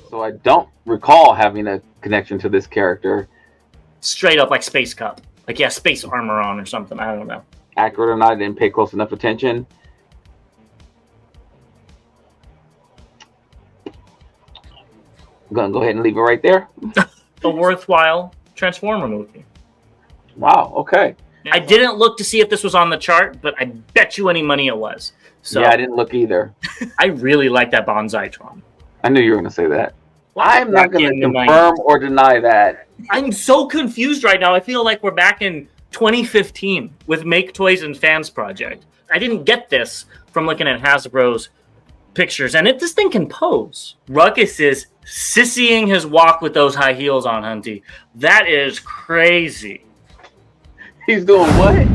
So I don't recall having a connection to this character. Straight up like Space Cup. Like he has space armor on or something. I don't know. Accurate or not, I didn't pay close enough attention. I'm going to go ahead and leave it right there. A worthwhile Transformer movie. Wow, okay. I didn't look to see if this was on the chart, but I bet you any money it was. So yeah, I didn't look either. I really like that Bonsai-tron. I knew you were going to say that. I'm not going to confirm or deny that. I'm so confused right now. I feel like we're back in 2015 with Make Toys and Fans Project. I didn't get this from looking at Hasbro's pictures. And this thing can pose. Ruckus is sissying his walk with those high heels on, Hunty. That is crazy. He's doing what?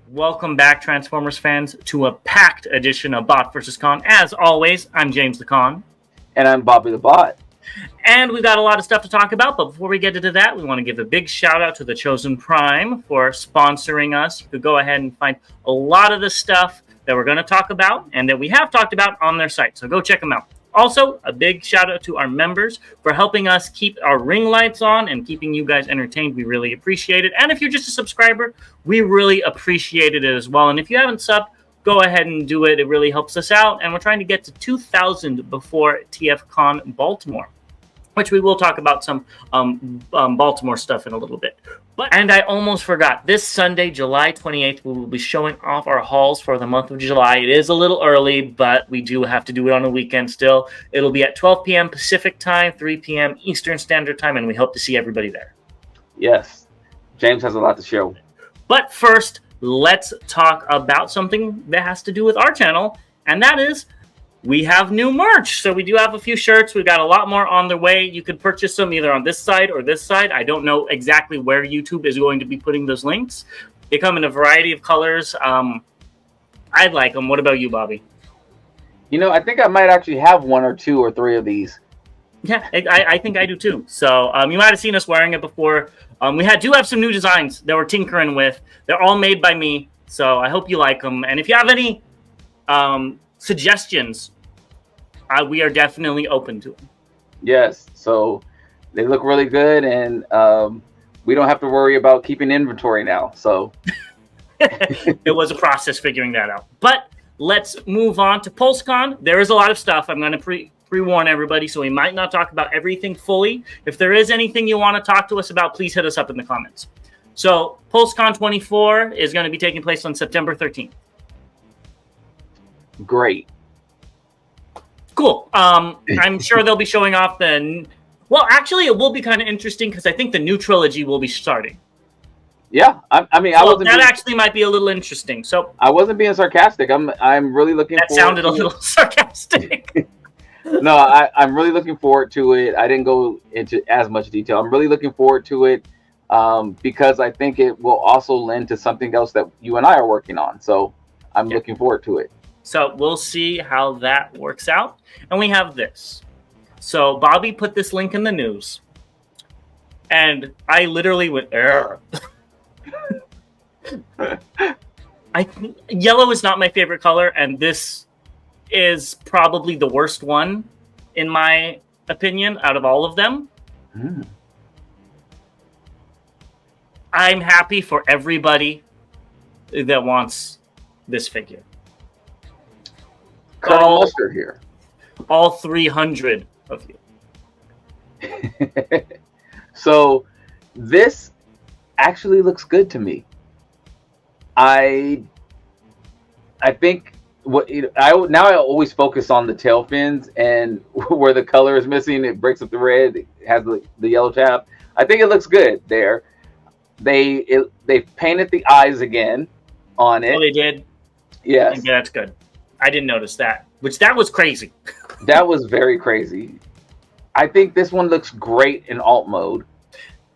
Welcome back, Transformers fans, to a packed edition of Bot vs. Con. As always, I'm James the Con. And I'm Bobby the Bot. And we've got a lot of stuff to talk about, but before we get into that, we want to give a big shout out to the Chosen Prime for sponsoring us. You could go ahead and find a lot of the stuff that we're going to talk about and that we have talked about on their site, so go check them out. Also, a big shout out to our members for helping us keep our ring lights on and keeping you guys entertained. We really appreciate it. And if you're just a subscriber, we really appreciated it as well. And if you haven't subbed, go ahead and do it. It really helps us out. And we're trying to get to 2,000 before TFCon Baltimore, which we will talk about some Baltimore stuff in a little bit. And I almost forgot. This Sunday, July 28th, we will be showing off our hauls for the month of July. It is a little early, but we do have to do it on a weekend still. It'll be at 12 p.m. Pacific time, 3 p.m. Eastern Standard Time, and we hope to see everybody there. Yes. James has a lot to show. But first, let's talk about something that has to do with our channel, and that is we have new merch. So we do have a few shirts. We've got a lot more on the way. You can purchase them either on this side or this side. I don't know exactly where YouTube is going to be putting those links. They come in a variety of colors. I like them. What about you, Bobby? You know, I think I might actually have 1 or 2 or 3 of these. Yeah, I think I do too. So you might have seen us wearing it before. We do have some new designs that we're tinkering with. They're all made by me. So I hope you like them. And if you have any suggestions, we are definitely open to them. Yes, so they look really good, and we don't have to worry about keeping inventory now. So it was a process figuring that out. But let's move on to PulseCon. There is a lot of stuff. I'm going to pre-warn everybody, so we might not talk about everything fully. If there is anything you want to talk to us about, please hit us up in the comments. So PulseCon 24 is going to be taking place on September 13th. Great. Cool. I'm sure they'll be showing off the... Well, actually, it will be kind of interesting because I think the new trilogy will be starting. Yeah, I mean, that actually might be a little interesting. So I wasn't being sarcastic. I'm really looking. That sounded a little sarcastic. No, I'm really looking forward to it. I didn't go into as much detail. I'm really looking forward to it because I think it will also lend to something else that you and I are working on. So I'm looking forward to it. So we'll see how that works out. And we have this. So Bobby put this link in the news. And I literally went, yellow is not my favorite color. And this is probably the worst one, in my opinion, out of all of them. I'm happy for everybody that wants this figure. Colonel Mustard here. All 300 of you. So this actually looks good to me. I think I always focus on the tail fins, and where the color is missing, it breaks up the red. It has the yellow tab. I think it looks good there. They painted the eyes again on it. Oh, they did? Yes. Yeah, that's good. I didn't notice that, that was crazy. That was very crazy. I think this one looks great in alt mode.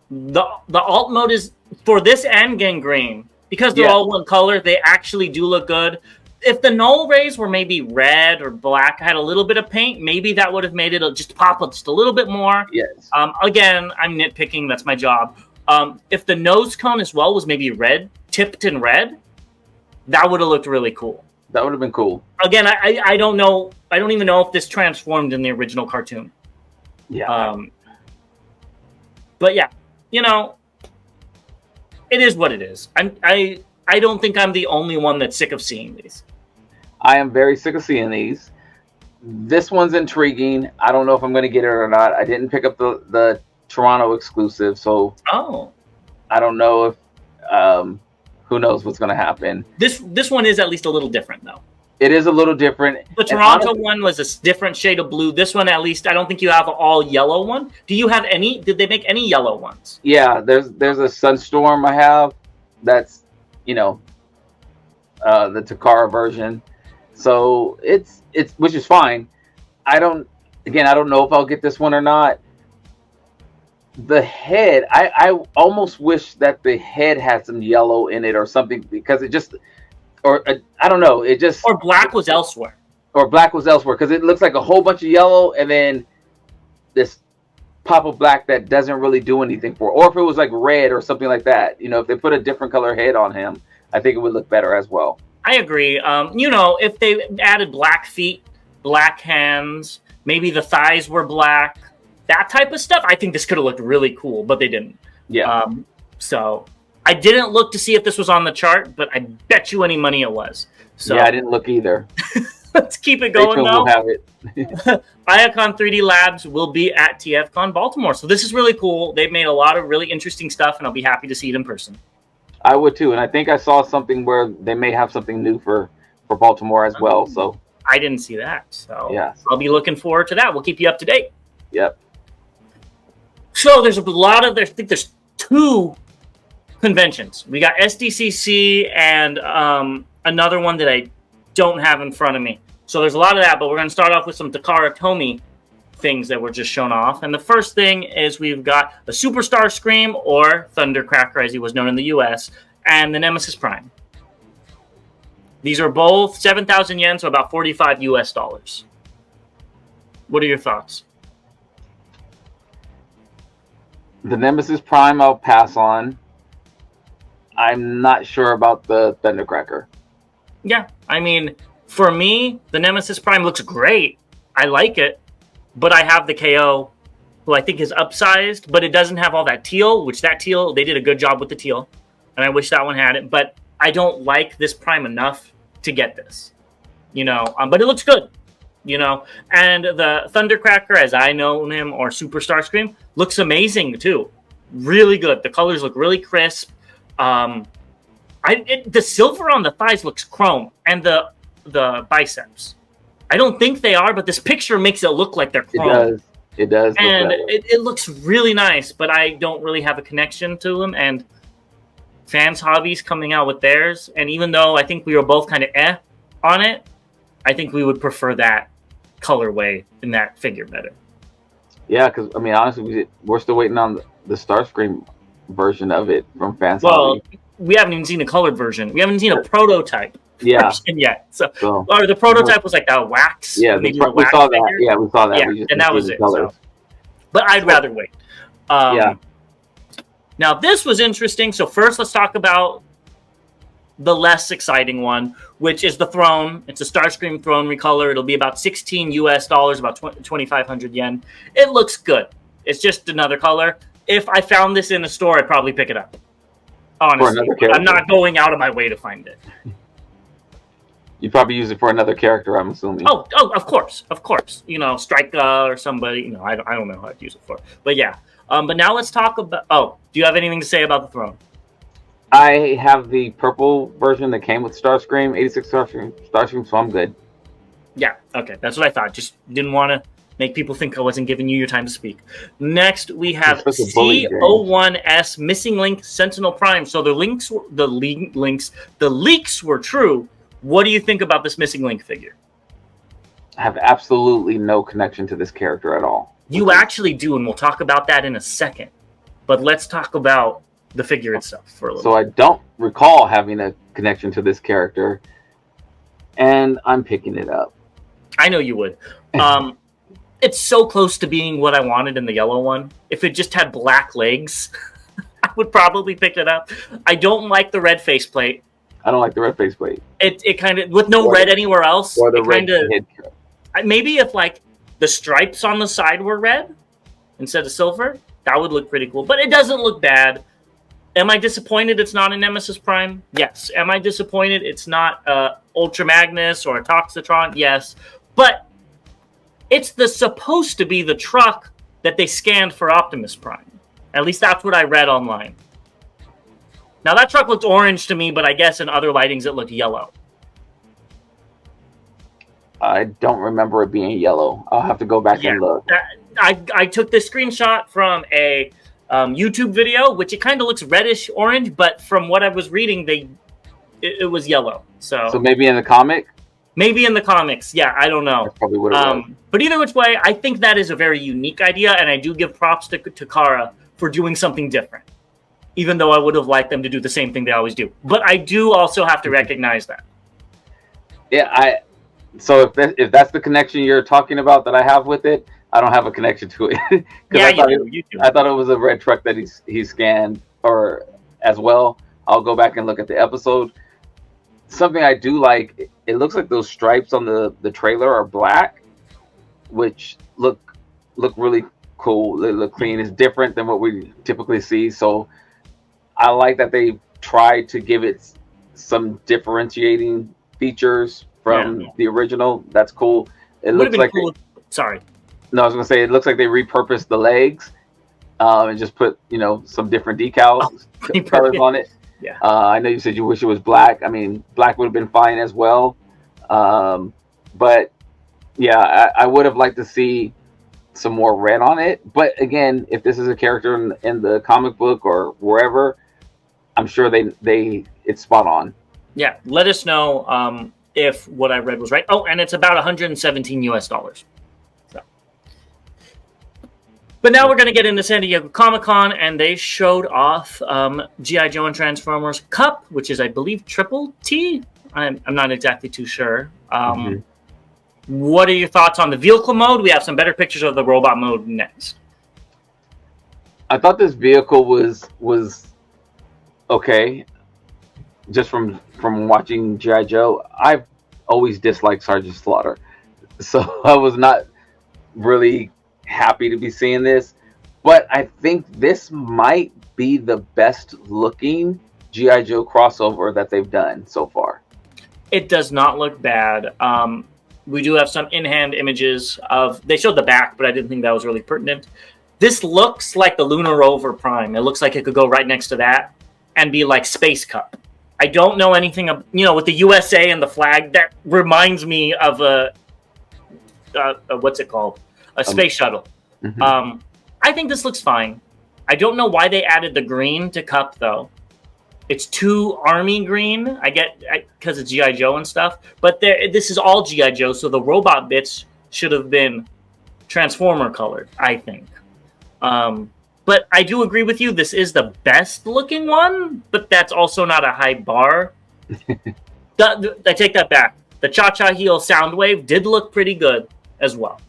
The alt mode is, for this and Gangrene, because they're all one color, they actually do look good. If the null rays were maybe red or black, had a little bit of paint, maybe that would have made it just pop up just a little bit more. Yes. Again, I'm nitpicking. That's my job. If the nose cone as well was maybe red, tipped in red, That would have looked really cool. That would have been cool. Again, I don't know. I don't even know if this transformed in the original cartoon. Yeah. But yeah, you know, it is what it is. I don't think I'm the only one that's sick of seeing these. I am very sick of seeing these. This one's intriguing. I don't know if I'm going to get it or not. I didn't pick up the Toronto exclusive, so I don't know if who knows what's going to happen. This one is at least a little different, though. It is a little different. The Toronto one was a different shade of blue. This one, at least, I don't think you have an all yellow one. Do you have any? Did they make any yellow ones? Yeah, there's a Sunstorm I have. That's, you know, the Takara version. So it's which is fine. I don't know if I'll get this one or not. The head, I almost wish that the head had some yellow in it or something, because it just, or I don't know, it just, or black was elsewhere. Or black was elsewhere, because it looks like a whole bunch of yellow and then this pop of black that doesn't really do anything for it. Or if it was like red or something like that, you know, if they put a different color head on him, I think it would look better as well. I agree. You know, if they added black feet, black hands, maybe the thighs were black, that type of stuff, I think this could have looked really cool, but they didn't. Yeah. So I didn't look to see if this was on the chart, but I bet you any money it was. So yeah, I didn't look either. Let's keep it going, though. We'll have it. Iacon 3D Labs will be at TFCon Baltimore. So this is really cool. They've made a lot of really interesting stuff, and I'll be happy to see it in person. I would too, and I think I saw something where they may have something new for Baltimore as well. So I didn't see that. So yeah, I'll be looking forward to that. We'll keep you up to date. Yep. So there's a lot of, I think there's 2 conventions. We got SDCC and another one that I don't have in front of me. So there's a lot of that, but we're going to start off with some Takara Tomy things that were just shown off. And the first thing is we've got the Superstar Scream, or Thundercracker as he was known in the US, and the Nemesis Prime. These are both 7,000 yen, so about $45 US. What are your thoughts? The Nemesis Prime I'll pass on. I'm not sure about the Thundercracker. Yeah, I mean, for me, the Nemesis Prime looks great. I like it. But I have the KO, who I think is upsized, but it doesn't have all that teal, which that teal, they did a good job with the teal. And I wish that one had it. But I don't like this Prime enough to get this. You know, but it looks good. You know, and the Thundercracker, as I know him, or Superstar Scream, looks amazing too. Really good. The colors look really crisp. The silver on the thighs looks chrome, and the biceps. I don't think they are, but this picture makes it look like they're chrome. It does. And it looks really nice, but I don't really have a connection to them. And Fans Hobbies coming out with theirs, and even though I think we were both kind of on it, I think we would prefer that colorway in that figure better. Yeah, because I mean, honestly, we're still waiting on the Starscream version of it from Fans Hobbies. We haven't even seen a colored version. We haven't seen a prototype version yet. So or the prototype was like that wax. Yeah, we saw that. Yeah, we saw that. Yeah, and that was it. So. But I'd rather wait. Now, this was interesting. So first, let's talk about the less exciting one, which is the throne. It's a Starscream throne recolor. It'll be about $16 US, about 2,500 yen. It looks good. It's just another color. If I found this in a store, I'd probably pick it up. Honestly, I'm not going out of my way to find it. You probably use it for another character, I'm assuming. Oh, of course. You know, Strika or somebody. You know, I don't know how to use it for. But yeah. But now let's talk about. Oh, do you have anything to say about the throne? I have the purple version that came with Starscream, 86 Starscream, so I'm good. Yeah. Okay, that's what I thought. Just didn't want to make people think I wasn't giving you your time to speak. Next, we have C01S Missing Link Sentinel Prime. So the leaks were true. What do you think about this Missing Link figure? I have absolutely no connection to this character at all. You actually do, and we'll talk about that in a second. But let's talk about the figure itself for a little bit. So I don't recall having a connection to this character, and I'm picking it up. I know you would. It's so close to being what I wanted in the yellow one. If it just had black legs, I would probably pick it up. I don't like the red faceplate. I don't like the red faceplate. It kind of, with no red anywhere else, Or the it red kind of, head. maybe if like the stripes on the side were red instead of silver, that would look pretty cool. But it doesn't look bad. Am I disappointed it's not a Nemesis Prime? Yes. Am I disappointed it's not a Ultra Magnus or a Toxitron? Yes. But it's supposed to be the truck that they scanned for Optimus Prime. At least that's what I read online. Now that truck looked orange to me, but I guess in other lightings it looked yellow. I don't remember it being yellow. I'll have to go back and look. I took this screenshot from a YouTube video, which it kind of looks reddish orange, but from what I was reading, it was yellow. So maybe in the comic? Maybe in the comics. Yeah, I don't know. That's probably what it was. But either which way, I think that is a very unique idea, and I do give props to Takara for doing something different, even though I would have liked them to do the same thing they always do. But I do also have to recognize that. Yeah, so if that's the connection you're talking about that I have with it, I don't have a connection to it. Yeah, I thought it was a red truck that he scanned or as well. I'll go back and look at the episode. Something I do like, it looks like those stripes on the trailer are black, which look really cool. They look clean. It's different than what we typically see. So I like that they tried to give it some differentiating features from the original. That's cool. It looks like cool. Sorry. No, I was gonna say it looks like they repurposed the legs and just put some different decals colors on it. Yeah. I know you said you wish it was black. I mean, black would have been fine as well. But yeah, I would have liked to see some more red on it. But again, if this is a character in the comic book or wherever, I'm sure it's spot on. Yeah. Let us know if what I read was right. Oh, and it's about $117 US. So. But now we're going to get into San Diego Comic-Con, and they showed off G.I. Joe and Transformers Cup, which is, I believe, Triple T. I'm not exactly too sure. What are your thoughts on the vehicle mode? We have some better pictures of the robot mode next. I thought this vehicle was okay. Just from watching G.I. Joe, I've always disliked Sergeant Slaughter, so I was not really happy to be seeing this. But I think this might be the best looking G.I. Joe crossover that they've done so far. It does not look bad. We do have some in-hand images they showed the back, but I didn't think that was really pertinent. This looks like the Lunar Rover Prime. It looks like it could go right next to that and be like Space Cup. I don't know anything of, with the USA and the flag. That reminds me of what's it called? A space shuttle. Mm-hmm. I think this looks fine. I don't know why they added the green to Cup, though. It's too army green. I get because it's G.I. Joe and stuff. But this is all G.I. Joe, so the robot bits should have been Transformer colored, I think. But I do agree with you. This is the best looking one, but that's also not a high bar. I take that back. The Cha-Cha Heel Soundwave did look pretty good as well.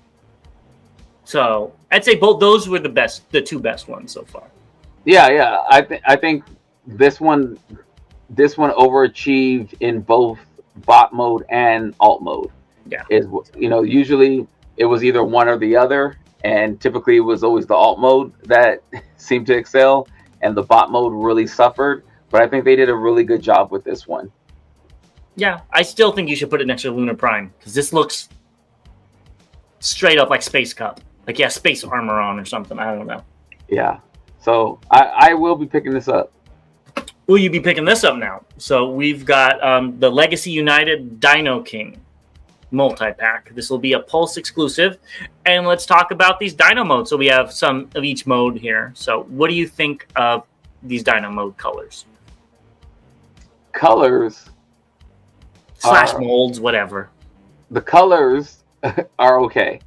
So I'd say both those were the two best ones so far. Yeah. I think this one overachieved in both bot mode and alt mode. Yeah. Usually it was either one or the other. And typically it was always the alt mode that seemed to excel, and the bot mode really suffered. But I think they did a really good job with this one. Yeah, I still think you should put it next to Lunar Prime, because this looks straight up like Space Cup. Like, space armor on or something. I don't know. Yeah. So I will be picking this up. Will you be picking this up now? So we've got the Legacy United Dino King multi-pack. This will be a Pulse exclusive, and let's talk about these Dino modes. So we have some of each mode here. So what do you think of these Dino mode colors? Colors / molds, whatever. The colors are okay.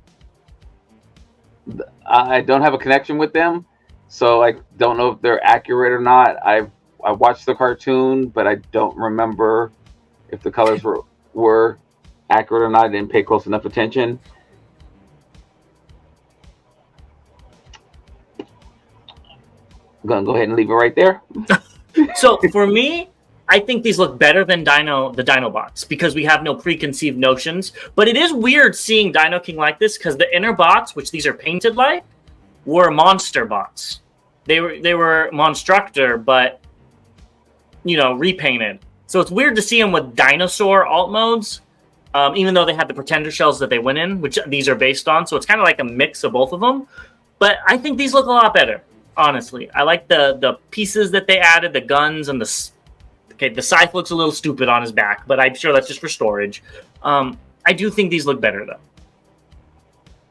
I don't have a connection with them, so I don't know if they're accurate or not. I watched the cartoon, but I don't remember if the colors were accurate or not. I didn't pay close enough attention. I'm gonna go ahead and leave it right there. So for me, I think these look better than the Dinobots because we have no preconceived notions. But it is weird seeing Dino King like this because the inner bots, which these are painted like, were monster bots. They were Monstructor, but repainted. So it's weird to see them with dinosaur alt modes, even though they had the Pretender shells that they went in, which these are based on. So it's kind of like a mix of both of them. But I think these look a lot better, honestly. I like the pieces that they added, the guns and the scythe looks a little stupid on his back, but I'm sure that's just for storage. I do think these look better, though.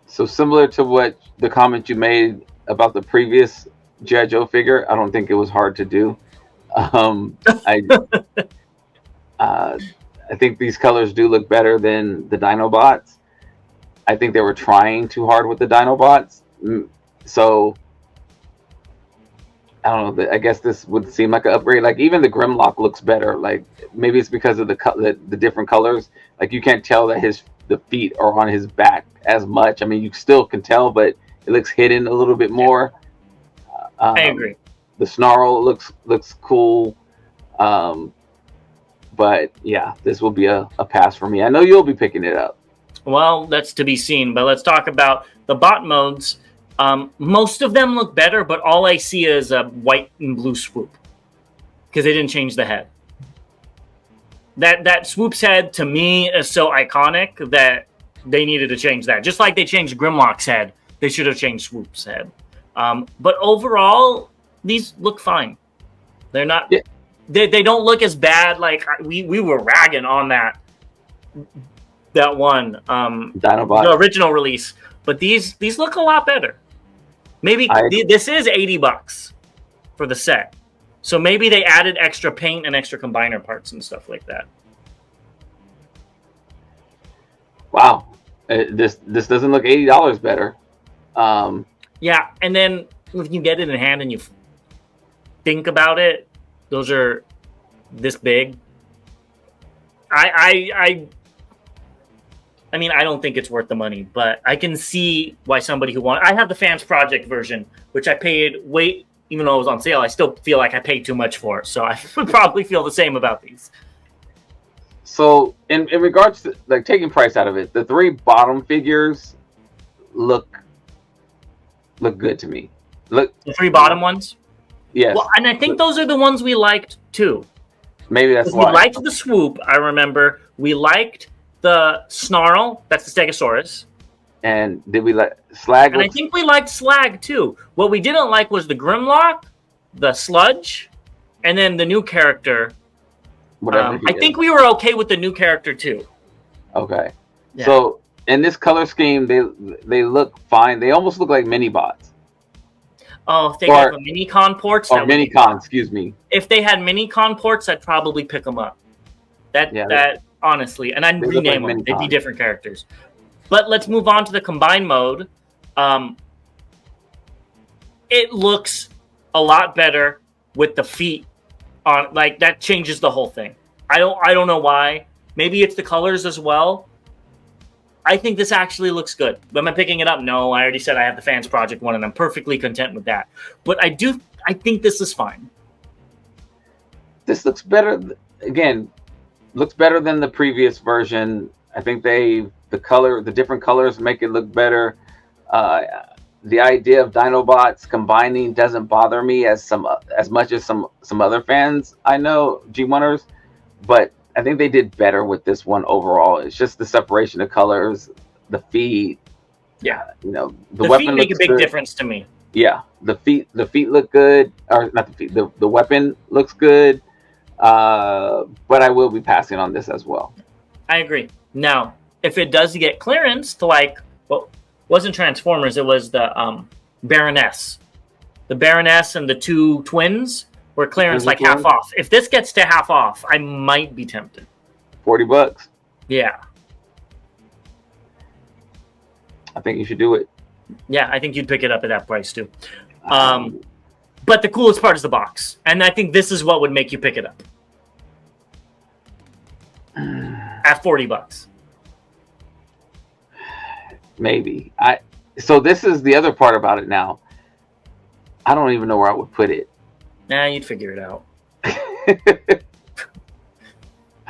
So similar to what the comment you made about the previous G.I. Joe figure, I don't think it was hard to do. I think these colors do look better than the Dinobots. I think they were trying too hard with the Dinobots. So I don't know. I guess this would seem like an upgrade. Like even the Grimlock looks better. Like maybe it's because of the different colors. Like you can't tell that the feet are on his back as much. I mean, you still can tell, but it looks hidden a little bit more. I agree. The Snarl looks cool. But yeah, this will be a pass for me. I know you'll be picking it up. Well, that's to be seen. But let's talk about the bot modes. Most of them look better, but all I see is a white and blue swoop because they didn't change the head. That swoop's head to me is so iconic that they needed to change that. Just like they changed Grimlock's head, they should have changed Swoop's head. But overall, these look fine. They're not. Yeah. They don't look as bad. Like we were ragging on that one Dinobot. the original release, but these look a lot better. Maybe this is $80 for the set, so maybe they added extra paint and extra combiner parts and stuff like that. Wow, this doesn't look $80 better. Yeah, and then if you get it in hand and you think about it, those are this big. I mean, I don't think it's worth the money, but I can see why somebody who I have the Fans Project version, which I paid even though it was on sale, I still feel like I paid too much for it. So I would probably feel the same about these. So in regards to like taking price out of it, the 3 bottom figures look good to me. Look, the 3 bottom ones? Yes. Well, and I think those are the ones we liked too. Maybe that's why. We liked the Swoop, I remember. We liked the Snarl, that's the Stegosaurus. And did we like Slag? And I think we liked Slag too. What we didn't like was the Grimlock, the Sludge, and then the new character. Whatever. I think we were okay with the new character too. Okay. Yeah. So in this color scheme, they look fine. They almost look like mini bots. Oh, if they have a mini-con ports. Or mini-con, excuse me. If they had mini-con ports, I'd probably pick them up. That honestly, and I'd rename them. They'd be different characters. But let's move on to the combined mode. It looks a lot better with the feet on. Like that changes the whole thing. I don't know why. Maybe it's the colors as well. I think this actually looks good. Am I picking it up? No, I already said I have the Fans Project one, and I'm perfectly content with that. But I think this is fine. This looks better. Again, looks better than the previous version. I think the different colors make it look better. The idea of Dinobots combining doesn't bother me as much as some other fans I know, G1ers, but I think they did better with this one overall. It's just the separation of colors, the feet. Yeah, the weapon feet make a big difference to me. Yeah, the feet look good, or not the feet. The weapon looks good, but I will be passing on this as well. I agree. Now, if it does get clearance to wasn't Transformers, it was the Baroness. The Baroness and the 2 twins were clearance half off. If this gets to half off, I might be tempted. $40. Yeah. I think you should do it. Yeah, I think you'd pick it up at that price too. But the coolest part is the box. And I think this is what would make you pick it up. At $40. Maybe. So this is the other part about it now. I don't even know where I would put it. Nah, you'd figure it out.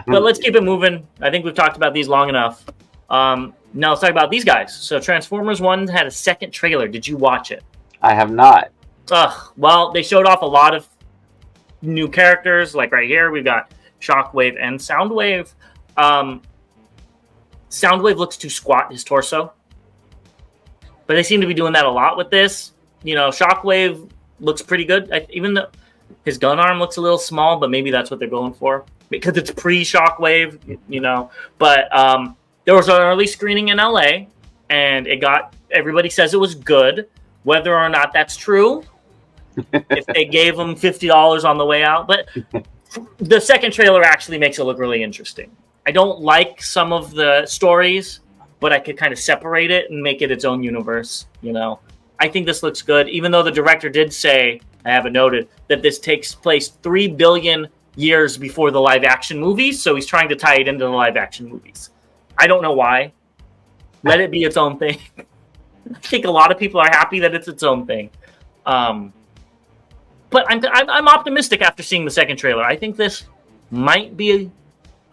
But let's keep it moving. I think we've talked about these long enough. Now let's talk about these guys. So Transformers 1 had a second trailer. Did you watch it? I have not. Well, they showed off a lot of new characters. Like right here, we've got Shockwave and Soundwave. Soundwave looks too squat, his torso. But they seem to be doing that a lot with this. You know, Shockwave looks pretty good. Even though his gun arm looks a little small, but maybe that's what they're going for. Because it's pre-Shockwave, you know. But there was an early screening in LA, and everybody says it was good. Whether or not that's true, if they gave him $50 on the way out. But the second trailer actually makes it look really interesting. I don't like some of the stories, but I could kind of separate it and make it its own universe, you know. I think this looks good, even though the director did say, I have it noted, that this takes place 3 billion years before the live-action movies, so he's trying to tie it into the live-action movies. I don't know why. Let it be its own thing. I think a lot of people are happy that it's its own thing. But I'm optimistic after seeing the second trailer. I think this might be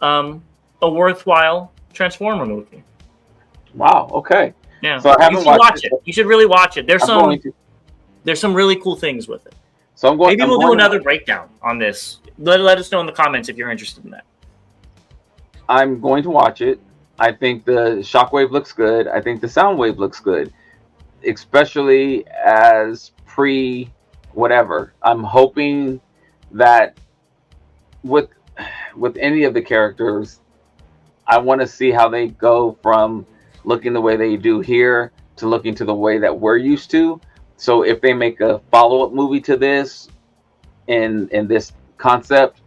a worthwhile Transformer movie. Wow. Okay. Yeah. So I haven't watched it. You should really watch it. There's some really cool things with it. So maybe we'll do another breakdown on this. Let us know in the comments if you're interested in that. I'm going to watch it. I think the Shockwave looks good. I think the Soundwave looks good, especially as whatever. I'm hoping that with any of the characters, I want to see how they go from looking the way they do here to looking to the way that we're used to. So if they make a follow-up movie to this in this concept,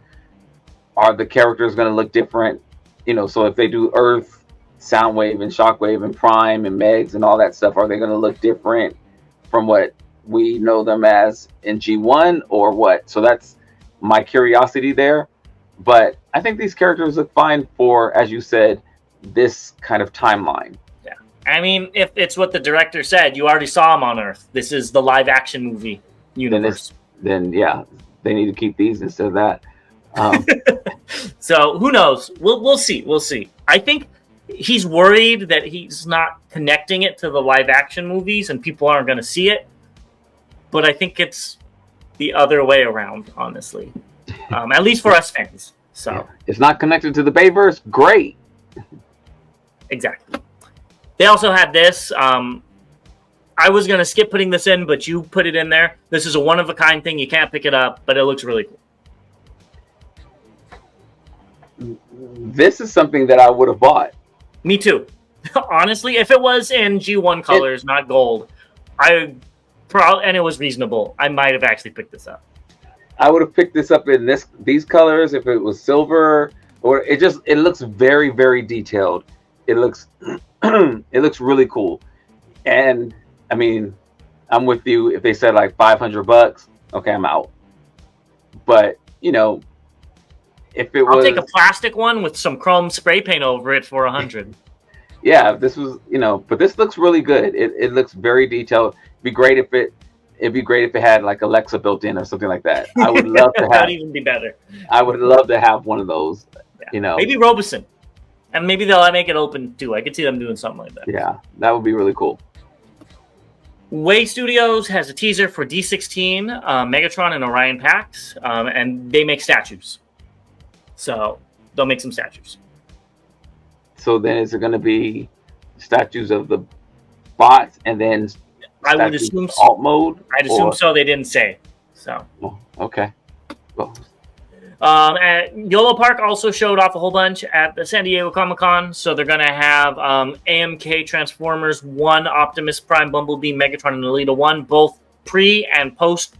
are the characters going to look different? You know, so if they do Earth, Soundwave, and Shockwave, and Prime, and Megs, and all that stuff, are they going to look different from what we know them as in G1, or what? So that's my curiosity there. But I think these characters look fine for, as you said, this kind of timeline. Yeah. I mean, if it's what the director said, you already saw him on Earth. This is the live-action movie universe. Then yeah, they need to keep these instead of that. So who knows? We'll see. We'll see. I think he's worried that he's not connecting it to the live-action movies and people aren't going to see it. But I think it's the other way around, honestly. At least for us fans. So yeah. It's not connected to the Bayverse. Great. Exactly. They also had this. I was going to skip putting this in, but you put it in there. This is a one-of-a-kind thing. You can't pick it up, but it looks really cool. This is something that I would have bought. Me too. Honestly, if it was in G1 colors, not gold, and it was reasonable, I might have actually picked this up. I would have picked this up in these colors if it was silver, or it looks very, very detailed. It looks really cool. And I mean, I'm with you. If they said like $500, okay, I'm out. But you know, if it was, I'll take a plastic one with some chrome spray paint over it for $100. Yeah, this was, you know, but this looks really good. It looks very detailed. It'd be great if it had like Alexa built in or something like that. I would love to have. That'd even be better. I would love to have one of those. Yeah. You know, maybe Robeson, and maybe they'll make it open too. I could see them doing something like that. Yeah, that would be really cool. Way Studios has a teaser for D16, Megatron, and Orion packs, and they make statues. So they'll make some statues. So then is it going to be statues of the bots and then I would assume so. Alt mode? I'd assume so. They didn't say. So okay. Well. At YOLO Park also showed off a whole bunch at the San Diego Comic-Con. So they're going to have AMK Transformers 1, Optimus Prime, Bumblebee, Megatron, and Alita 1, both pre and post,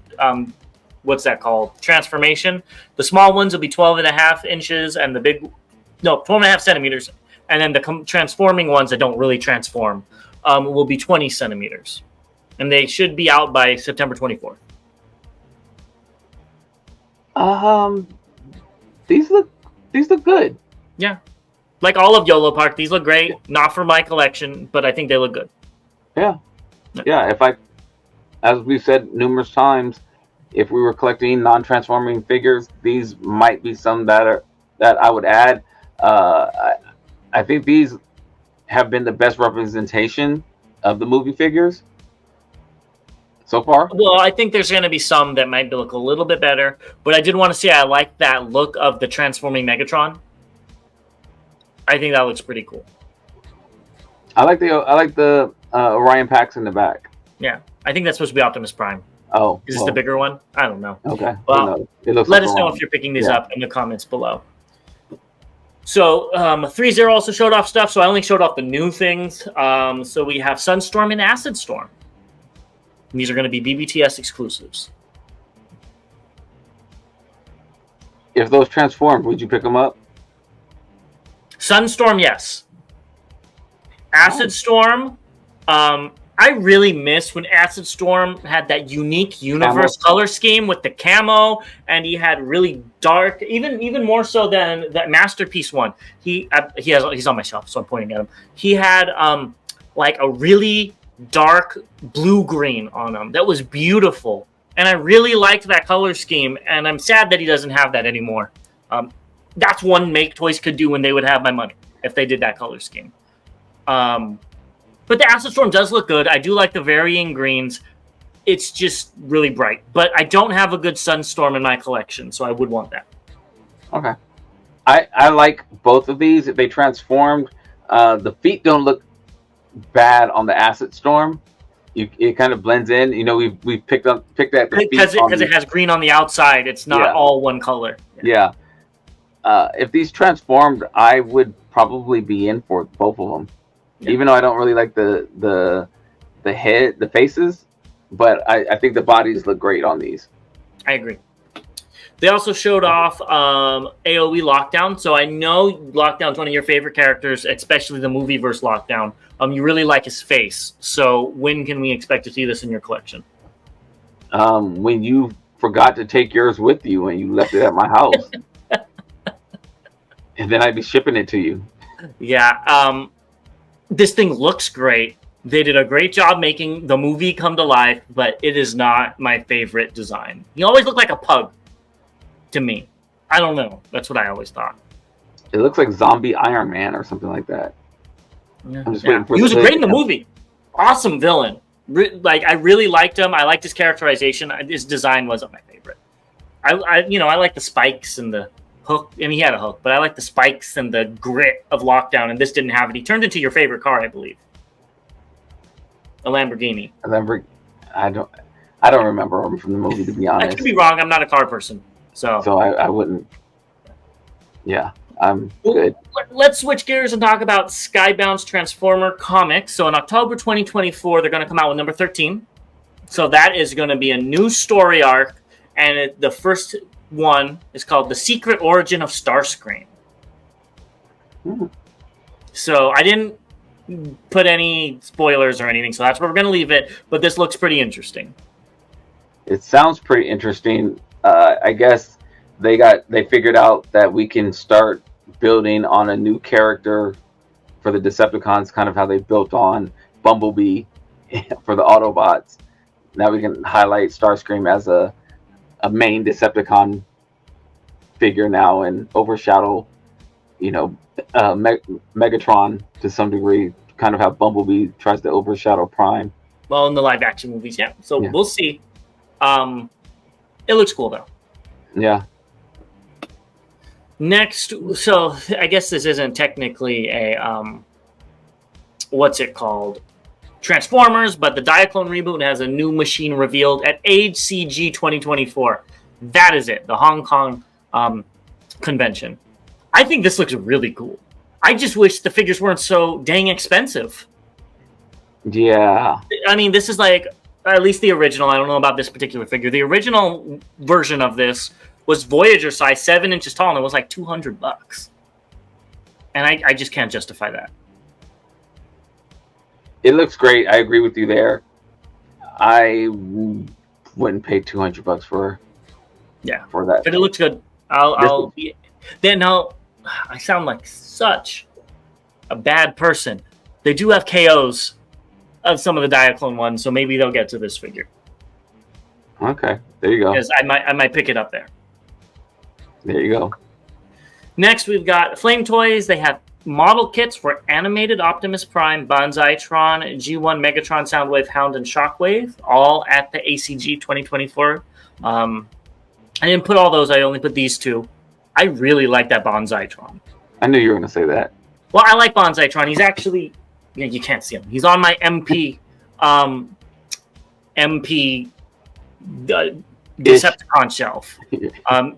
what's that called? Transformation. The small ones will be 12.5 inches and 12.5 centimeters. And then the transforming ones that don't really transform will be 20 centimeters. And they should be out by September 24th. These look good. Yeah. Like all of YOLO Park, these look great. Not for my collection, but I think they look good. Yeah. Yeah, as we've said numerous times, if we were collecting non-transforming figures, these might be some that I would add. I think these have been the best representation of the movie figures so far. Well, I think there's going to be some that might look a little bit better, but I did want to say I like that look of the transforming Megatron. I think that looks pretty cool. I like the Orion packs in the back. Yeah, I think that's supposed to be Optimus Prime. Oh, is this the bigger one? I don't know. Okay. Well, it looks let us know if you're picking these up in the comments below. So, ThreeZero also showed off stuff. So I only showed off the new things. So we have Sunstorm and Acid Storm. And these are going to be BBTS exclusives. If those transformed, would you pick them up? Sunstorm, yes. Acid Storm, I really miss when Acid Storm had that unique universe color scheme with the camo, and he had really dark, even more so than that Masterpiece one. He's on my shelf, so I'm pointing at him. He had like a really dark blue green on him that was beautiful, and I really liked that color scheme. And I'm sad that he doesn't have that anymore. That's one Make Toys could do when they would have my money if they did that color scheme. But the Acid Storm does look good. I do like the varying greens. It's just really bright. But I don't have a good Sunstorm in my collection, so I would want that. Okay. I like both of these. If they transformed, the feet don't look bad on the Acid Storm. It kind of blends in. You know, we picked at the feet because it has green on the outside. It's not all one color. Yeah. If these transformed, I would probably be in for both of them. Yeah. Even though I don't really like the head, the faces, but I think the bodies look great on these. I agree. They also showed off AOE Lockdown. So I know Lockdown's one of your favorite characters, especially the movieverse Lockdown. You really like his face. So when can we expect to see this in your collection? When you forgot to take yours with you and you left it at my house. And then I'd be shipping it to you. Yeah. This thing looks great. They did a great job making the movie come to life, but it is not my favorite design. He always looked like a pug to me. I don't know. That's what I always thought. It looks like Zombie Iron Man or something like that. Yeah. I'm just waiting for he was great in the movie. Awesome villain. I really liked him. I liked his characterization. His design wasn't my favorite. I like the spikes and the hook. I mean, he had a hook, but I like the spikes and the grit of Lockdown, and this didn't have it. He turned into your favorite car, I believe. A Lamborghini. I don't remember him from the movie, to be honest. I could be wrong. I'm not a car person, so I wouldn't. Yeah, I'm good. Let's switch gears and talk about Skybound's Transformer comics. So in October 2024, they're going to come out with number 13. So that is going to be a new story arc, and the first one is called The Secret Origin of Starscream. So I didn't put any spoilers or anything, so that's where we're going to leave it. But this looks pretty interesting. It sounds pretty interesting. I guess they figured out that we can start building on a new character for the Decepticons, kind of how they built on Bumblebee for the Autobots. Now we can highlight Starscream as a main Decepticon figure now and overshadow, Megatron to some degree, kind of how Bumblebee tries to overshadow Prime. Well, in the live action movies, yeah. So we'll see. It looks cool though. Yeah. Next, so I guess this isn't technically a what's it called? Transformers, but the Diaclone reboot has a new machine revealed at AgeCG 2024. That is it, the Hong Kong convention. I think this looks really cool. I just wish the figures weren't so dang expensive. Yeah. I mean, this is like, at least the original, I don't know about this particular figure. The original version of this was Voyager size, 7 inches tall, and it was like $200. And I just can't justify that. It looks great. I agree with you there. I wouldn't pay $200 for that. But it looks good. I sound like such a bad person. They do have KOs of some of the Diaclone ones, so maybe they'll get to this figure. Okay, there you go. Because I might pick it up there. There you go. Next, we've got Flame Toys. They have model kits for animated Optimus Prime, Banzai-tron, G1 Megatron, Soundwave, Hound, and Shockwave, all at the ACG 2024. I didn't put all those. I only put these two. I really like that Banzai-tron. I knew you were going to say that. Well, I like Banzai-tron. He's actually... You can't see him. He's on my MP Decepticon shelf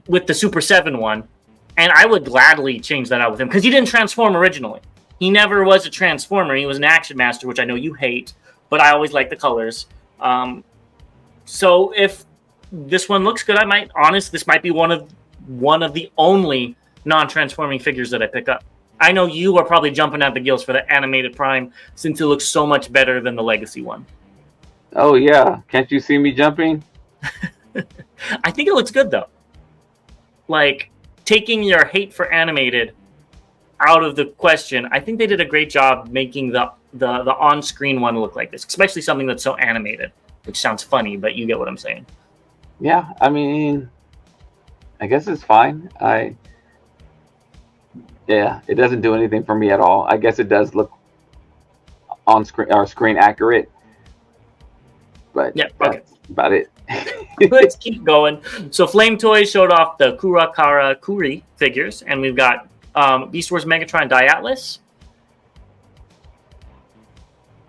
with the Super 7 one. And I would gladly change that out with him because he didn't transform originally. He never was a Transformer. He was an Action Master, which I know you hate, but I always like the colors. So if this one looks good, this might be one of the only non-transforming figures that I pick up. I know you are probably jumping at the gills for the animated Prime since it looks so much better than the Legacy one. Oh yeah, can't you see me jumping? I think it looks good though. Like, taking your hate for animated out of the question, I think they did a great job making the on-screen one look like this, especially something that's so animated, which sounds funny, but you get what I'm saying. Yeah, I mean, I guess it's fine. It doesn't do anything for me at all. I guess it does look on screen or screen accurate, but yeah, that's about it. Let's keep going. So Flame Toys showed off the Kurakara Kuri figures, and we've got Beast Wars Megatron Diatlas.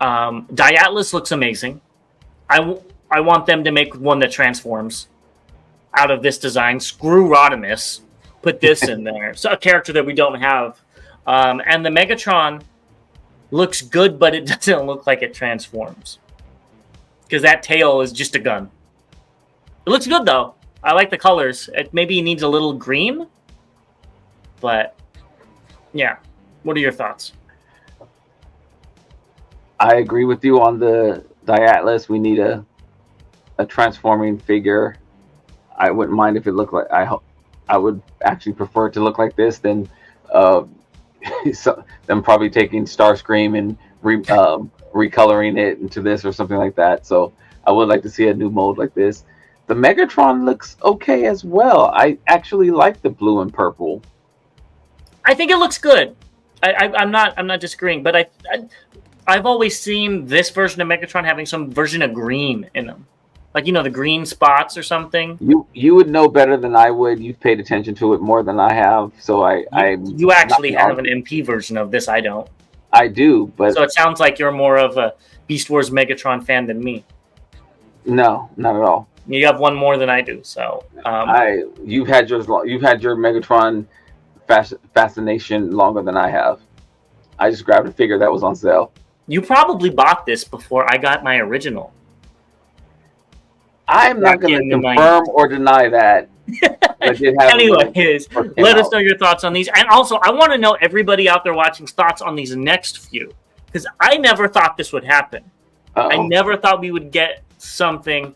Diatlas looks amazing. I want them to make one that transforms out of this design. Screw Rodimus. Put this in there. So a character that we don't have. And the Megatron looks good, but it doesn't look like it transforms. Because that tail is just a gun. It looks good, though. I like the colors. Maybe it needs a little green. But, yeah. What are your thoughts? I agree with you on the Diatlas. We need a transforming figure. I wouldn't mind if it looked like... I would actually prefer it to look like this than them probably taking Starscream and recoloring it into this or something like that. So I would like to see a new mold like this. The Megatron looks okay as well. I actually like the blue and purple. I think it looks good. I'm not disagreeing, but I've always seen this version of Megatron having some version of green in them. Like, the green spots or something. You would know better than I would. You've paid attention to it more than I have. So you actually have an MP version of this. I don't. I do, but so it sounds like you're more of a Beast Wars Megatron fan than me. No, not at all. You have one more than I do. So you've had your Megatron fascination longer than I have. I just grabbed a figure that was on sale. You probably bought this before I got my original. I'm not going to confirm or deny that. Anyways, let us know your thoughts on these. And also, I want to know everybody out there watching's thoughts on these next few. Because I never thought this would happen. I never thought we would get something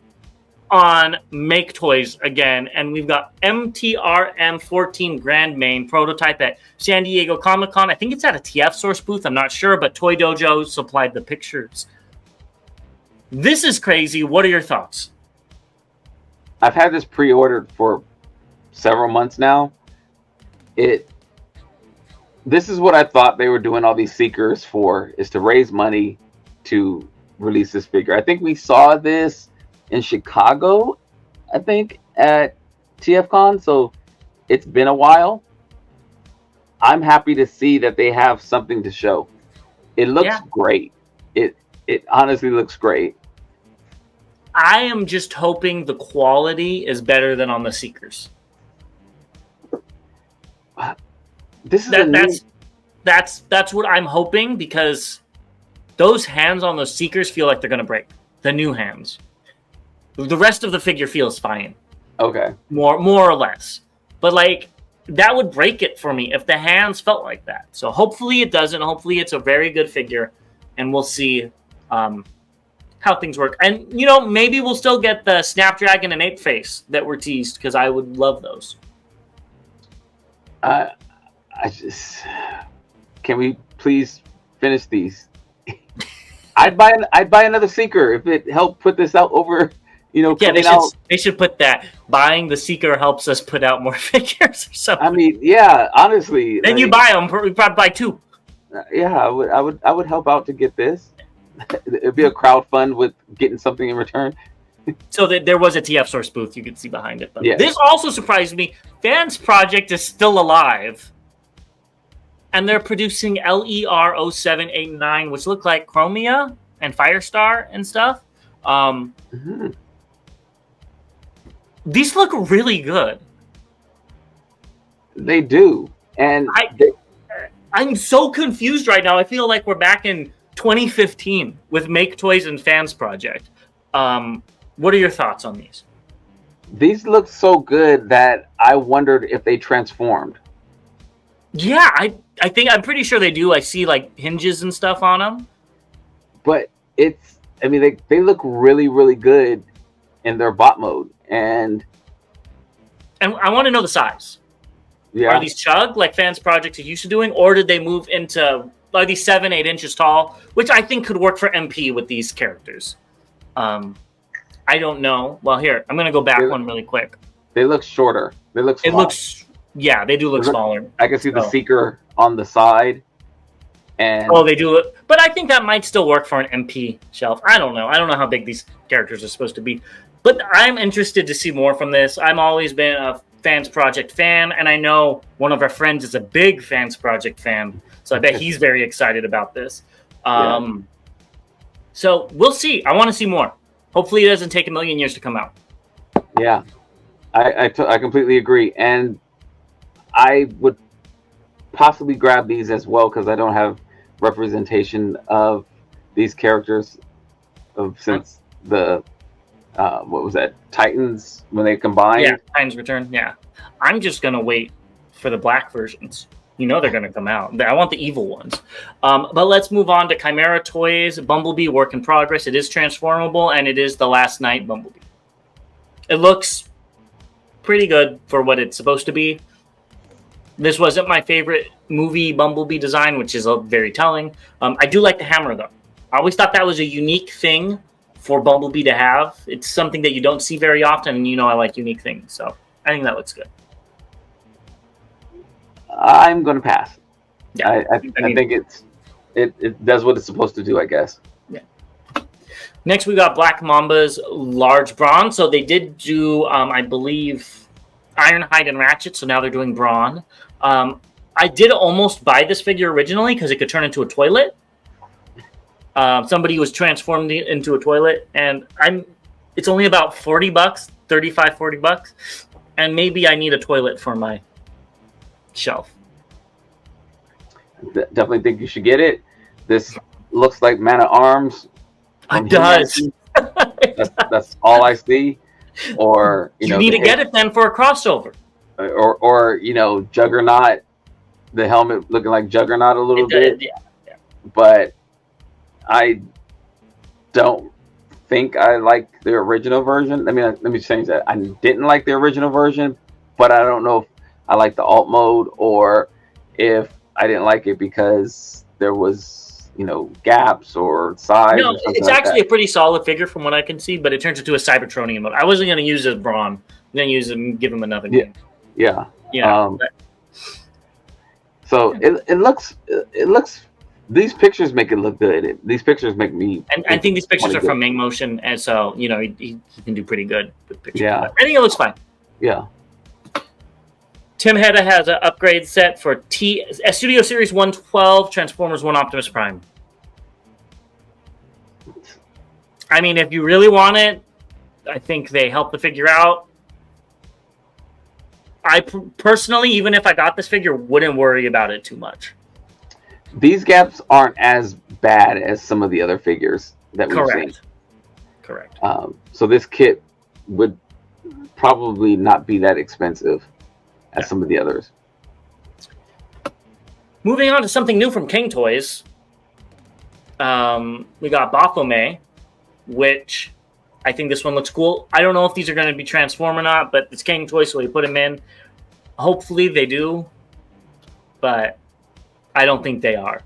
on Make Toys again. And we've got MTRM14 Grand Main prototype at San Diego Comic-Con. I think it's at a TF Source booth. I'm not sure, but Toy Dojo supplied the pictures. This is crazy. What are your thoughts? I've had this pre-ordered for several months now. This is what I thought they were doing all these seekers for, is to raise money to release this figure. I think we saw this in Chicago, I think, at TFCon, so it's been a while. I'm happy to see that they have something to show. It looks great. It honestly looks great. I am just hoping the quality is better than on the Seekers. This is that's what I'm hoping, because those hands on those Seekers feel like they're going to break. The new hands. The rest of the figure feels fine. Okay. More or less. But that would break it for me if the hands felt like that. So hopefully it doesn't. Hopefully it's a very good figure, and we'll see how things work. And, maybe we'll still get the Snapdragon and Ape Face that were teased, because I would love those. Can we please finish these? I'd buy another Seeker if it helped put this out over Yeah, coming out. they should put that. Buying the Seeker helps us put out more figures or something. I mean, yeah, honestly. Then you buy them. You probably buy 2. Yeah, I would help out to get this. It'd be a crowd fund with getting something in return. So there was a TF Source booth you could see behind it. But Yes. this also surprised me. Fans Project is still alive. And they're producing LER 0789, which look like Chromia and Firestar and stuff. These look really good. They do. And I'm so confused right now. I feel like we're back in 2015 with Make Toys and Fans Project. What are your thoughts on these? These look so good that I wondered if they transformed. Yeah, I'm pretty sure they do. I see like hinges and stuff on them. But they look really, really good in their bot mode. And I want to know the size. yeah. Are these chug like Fans Projects are used to doing, or did they move into, are these 7-8 inches tall, which I think could work for MP with these characters? I don't know. Well, here, I'm going to go back one really quick. They look shorter. They look smaller. Yeah, they do look smaller. I can see the Seeker on the side. And they do look, but I think that might still work for an MP shelf. I don't know. I don't know how big these characters are supposed to be. But I'm interested to see more from this. I've always been a Fans Project fan, and I know one of our friends is a big Fans Project fan. So I bet he's very excited about this. So we'll see. I want to see more. Hopefully it doesn't take a million years to come out. Yeah, I completely agree. And I would possibly grab these as well because I don't have representation of these characters since the what was that, Titans, when they combined? Yeah, Titans Return. Yeah, I'm just gonna wait for the black versions. They're gonna come out. I want the evil ones. But let's move on to Chimera Toys. Bumblebee, work in progress. It is transformable, and it is the Last Night Bumblebee. It looks pretty good for what it's supposed to be. This wasn't my favorite movie Bumblebee design, which is very telling. I do like the hammer, though. I always thought that was a unique thing for Bumblebee to have. It's something that you don't see very often, and I like unique things. So I think that looks good. I'm going to pass. Yeah, I think it does what it's supposed to do, I guess. Yeah. Next, we got Black Mamba's large brawn. So they did do, I believe, Ironhide and Ratchet. So now they're doing brawn. I did almost buy this figure originally because it could turn into a toilet. Somebody was transformed into a toilet, and it's only about $40, $35-$40, and maybe I need a toilet for my shelf. Definitely think you should get it. This looks like Man at Arms. It does. That's all I see. Or you need to get it then for a crossover. Or Juggernaut, the helmet looking like Juggernaut a little bit. Yeah. But I don't think I like the original version. Let me change that. I didn't like the original version, but I don't know if I like the alt mode or if I didn't like it because there was, gaps or size. No, or something it's like actually that. a pretty solid figure from what I can see, but it turns into a Cybertronian mode. I wasn't going to use it as brawn. I'm going to use him and give him another name. Yeah. Yeah. So it looks. These pictures make it look good. These pictures make me. And I think these pictures are from Ming Motion, and so he can do pretty good with pictures. Yeah. I think it looks fine. Yeah. Tim Hedda has an upgrade set for Studio Series 112 Transformers 1 Optimus Prime. I mean, if you really want it, I think they help the figure out. I personally, even if I got this figure, wouldn't worry about it too much. These gaps aren't as bad as some of the other figures that we've seen. Correct. So this kit would probably not be that expensive as some of the others. Moving on to something new from King Toys. We got Baphomet, which I think this one looks cool. I don't know if these are going to be transform or not, but it's King Toys, so we put them in. Hopefully they do, but I don't think they are.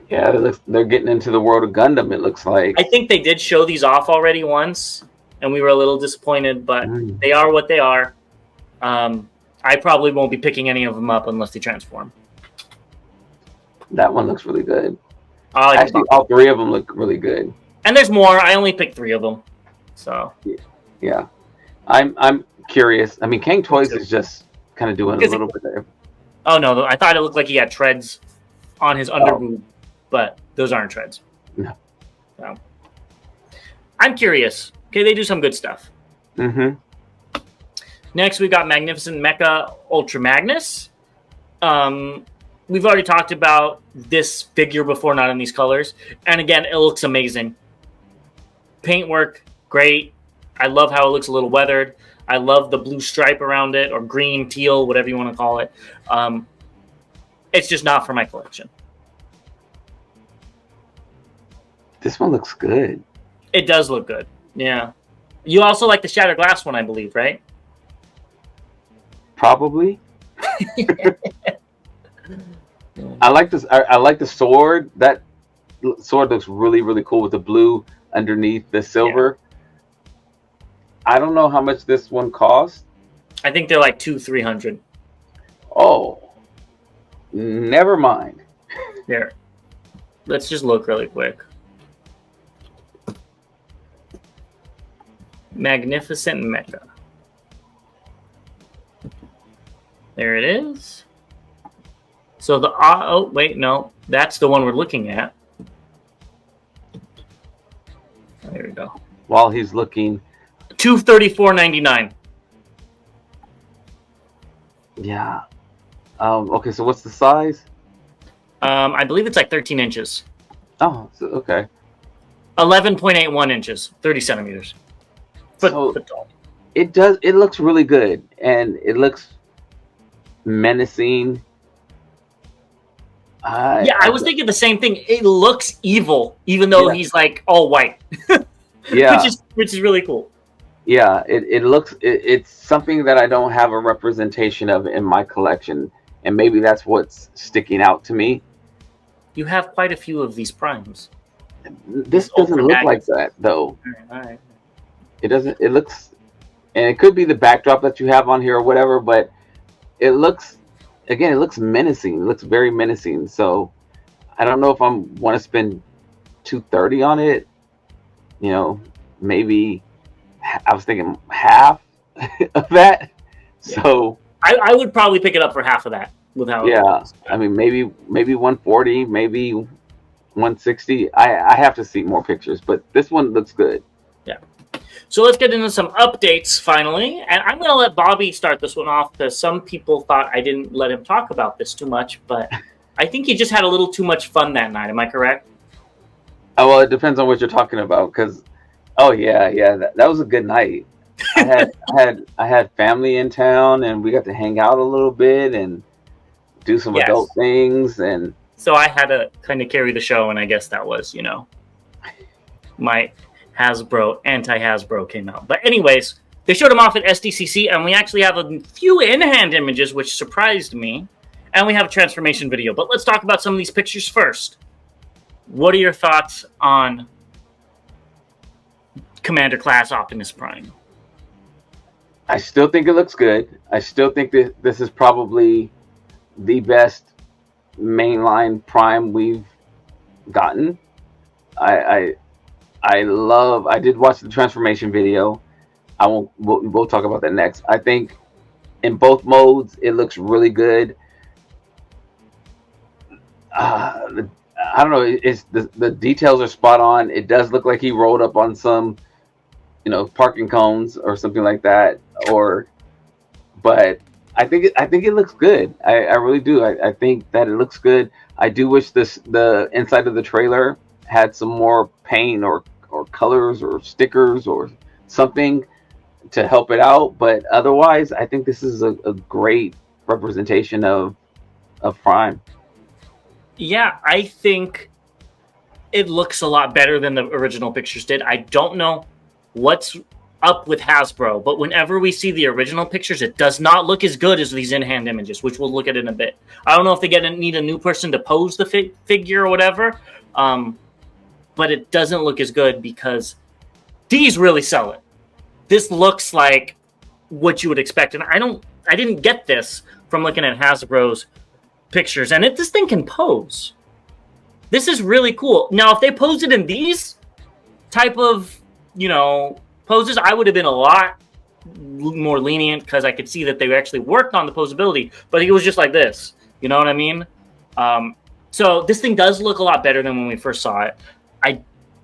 Yeah, they're getting into the world of Gundam. It looks like. I think they did show these off already once, and we were a little disappointed, but they are what they are. I probably won't be picking any of them up unless they transform. That one looks really good. Like actually, all three of them look really good. And there's more. I only picked 3 of them, so yeah. I'm curious. I mean, King Toys is just kind of doing a little bit there. Oh no, I thought it looked like he had treads on his underboob, but those aren't treads. No. So I'm curious. Okay, they do some good stuff. Mm-hmm. Next, we got Magnificent Mecha Ultra Magnus. We've already talked about this figure before, not in these colors. And again, it looks amazing. Paintwork, great. I love how it looks a little weathered. I love the blue stripe around it, or green, teal, whatever you want to call it. It's just not for my collection. This one looks good. It does look good, yeah. You also like the Shattered Glass one, I believe, right? Probably. I like this. I like the sword. That sword looks really, really cool with the blue underneath the silver. Yeah. I don't know how much this one costs. I think they're like $200-300. Oh, never mind. Here, let's just look really quick. Magnificent Mecha. There it is. So the oh wait, no, that's the one we're looking at. There we go. While he's looking, $234.99. Yeah. Okay. So what's the size? I believe it's like 13 inches. Oh, okay. 11.81 inches, 30 centimeters. Foot tall. It does. It looks really good, and it looks menacing. I was thinking the same thing. It looks evil, even though he's like all white. Yeah, which is really cool. Yeah, it looks. It's something that I don't have a representation of in my collection, and maybe that's what's sticking out to me. You have quite a few of these primes. This doesn't look like that, though. All right. It doesn't. It looks, and it could be the backdrop that you have on here or whatever, but it looks. Again, it looks menacing. It looks very menacing. So, I don't know if I want to spend $230 on it. You know, maybe I was thinking half of that. Yeah. So I would probably pick it up for half of that. I mean, maybe 140, maybe 160. I have to see more pictures, but this one looks good. Yeah. So let's get into some updates finally. And I'm going to let Bobby start this one off because some people thought I didn't let him talk about this too much, but I think he just had a little too much fun that night. Am I correct? Oh, well, it depends on what you're talking about because, that was a good night. I had family in town and we got to hang out a little bit and do some adult things. And so I had to kind of carry the show, and I guess that was, my anti-Hasbro came out. But anyways, they showed them off at SDCC, and we actually have a few in-hand images, which surprised me. And we have a transformation video. But let's talk about some of these pictures first. What are your thoughts on Commander Class Optimus Prime? I still think it looks good. I still think that this is probably the best mainline Prime we've gotten. I did watch the transformation video. We'll talk about that next. I think in both modes it looks really good. I don't know. It's the details are spot on. It does look like he rolled up on some, parking cones or something like that. But I think it looks good. I really do. I think that it looks good. I do wish the inside of the trailer had some more paint or colors or stickers or something to help it out. But otherwise, I think this is a great representation of Prime. Yeah, I think it looks a lot better than the original pictures did. I don't know what's up with Hasbro, but whenever we see the original pictures, it does not look as good as these in-hand images, which we'll look at in a bit. I don't know if they need a new person to pose the figure or whatever, but it doesn't look as good because these really sell it. This looks like what you would expect, and I didn't get this from looking at Hasbro's pictures, and this thing can pose. This is really cool. Now, if they posed it in these type of, poses, I would have been a lot more lenient because I could see that they actually worked on the posability, but it was just like this. You know what I mean? So this thing does look a lot better than when we first saw it.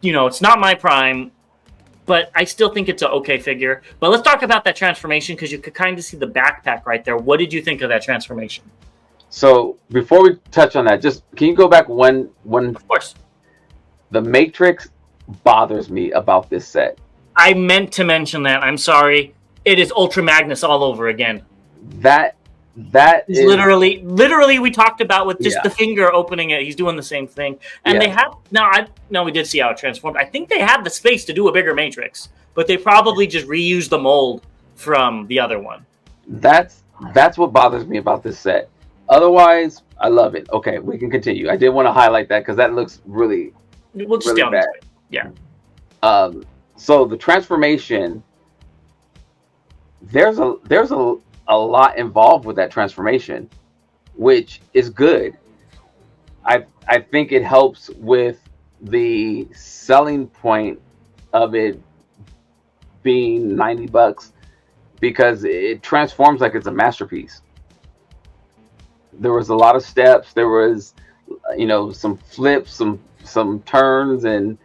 It's not my prime, but I still think it's an okay figure. But let's talk about that transformation because you could kind of see the backpack right there. What did you think of that transformation? So before we touch on that, just can you go back one? Of course. The Matrix bothers me about this set. I meant to mention that. I'm sorry. It is Ultra Magnus all over again. That is literally we talked about with just the finger opening it. He's doing the same thing. And they have we did see how it transformed. I think they had the space to do a bigger Matrix, but they probably just reused the mold from the other one. That's what bothers me about this set. Otherwise, I love it. Okay, we can continue. I did want to highlight that because that looks really, we'll just really bad. Yeah. So the transformation, there's a lot involved with that transformation, which is good. I think it helps with the selling point of it being $90 because it transforms like it's a masterpiece. There was a lot of steps. There was, some flips, some turns, and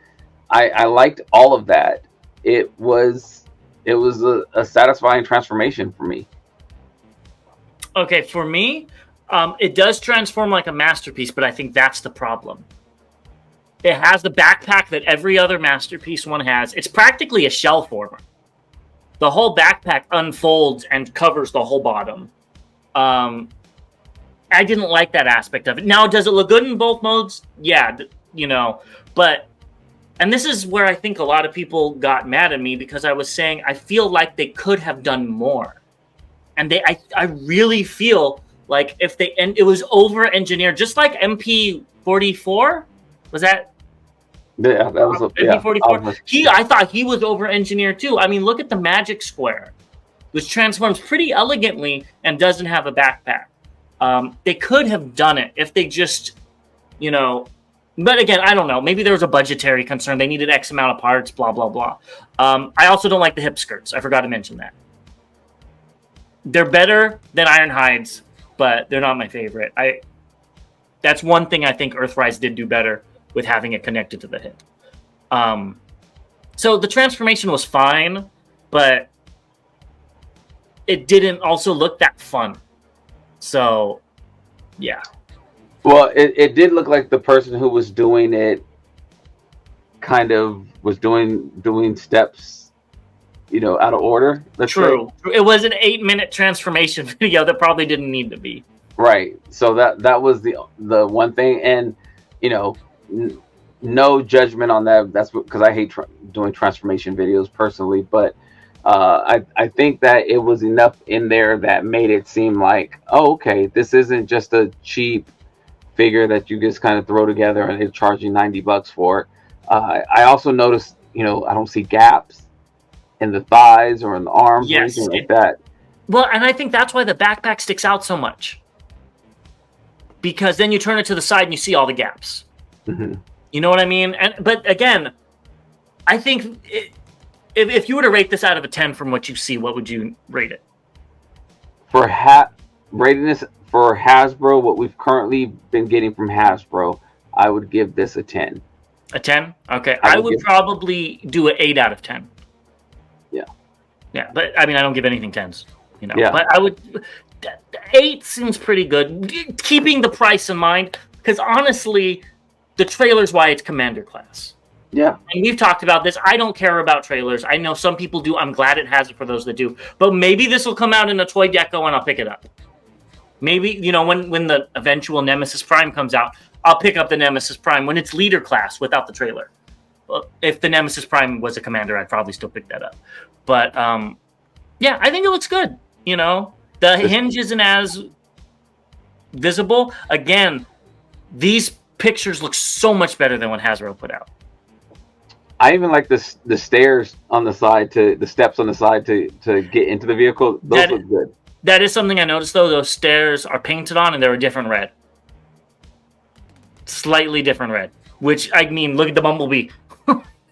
I liked all of that. It was a satisfying transformation for me. Okay, for me, it does transform like a masterpiece, but I think that's the problem. It has the backpack that every other masterpiece one has. It's practically a shell former. The whole backpack unfolds and covers the whole bottom. I didn't like that aspect of it. Now, does it look good in both modes? Yeah, but... And this is where I think a lot of people got mad at me because I was saying I feel like they could have done more. And I really feel like it was over-engineered, just like MP44? Was that? Yeah, that was MP44. I thought he was over-engineered too. I mean, look at the Magic Square, which transforms pretty elegantly and doesn't have a backpack. They could have done it if they just, But again, I don't know. Maybe there was a budgetary concern. They needed X amount of parts, blah, blah, blah. I also don't like the hip skirts. I forgot to mention that. They're better than Ironhide's, but they're not my favorite. That's one thing I think Earthrise did do better with having it connected to the hip. So the transformation was fine, but it didn't also look that fun. So, yeah. Well, it did look like the person who was doing it kind of was doing steps, out of order. True. It was an 8-minute transformation video that probably didn't need to be. Right. So that was the one thing, and no judgment on that. That's because I hate doing transformation videos personally, but I think that it was enough in there that made it seem like, oh, okay, this isn't just a cheap figure that you just kind of throw together and they're charging $90 for it. I also noticed, I don't see gaps in the thighs or in the arms or anything like that. Well, and I think that's why the backpack sticks out so much. Because then you turn it to the side and you see all the gaps. Mm-hmm. You know what I mean? But again, I think if you were to rate this out of a 10 from what you see, what would you rate it? For rating this for Hasbro, what we've currently been getting from Hasbro, I would give this a 10. A 10? Okay. I would probably do an 8 out of 10. Yeah. Yeah, but I mean, I don't give anything 10s. Yeah. But I would... 8 seems pretty good, keeping the price in mind, because honestly, the trailer's why it's Commander class. Yeah. And we've talked about this. I don't care about trailers. I know some people do. I'm glad it has it for those that do. But maybe this will come out in a toy deco and I'll pick it up. Maybe, when the eventual Nemesis Prime comes out, I'll pick up the Nemesis Prime when it's leader class without the trailer. if the Nemesis Prime was a commander, I'd probably still pick that up. But yeah, I think it looks good. You know, the hinge isn't as visible. Again, these pictures look so much better than what Hasbro put out. I even like the stairs on the side the steps on the side to get into the vehicle. Those look good. That is something I noticed though. Those stairs are painted on and they're a different red. Slightly different red. Which, I mean, look at the Bumblebee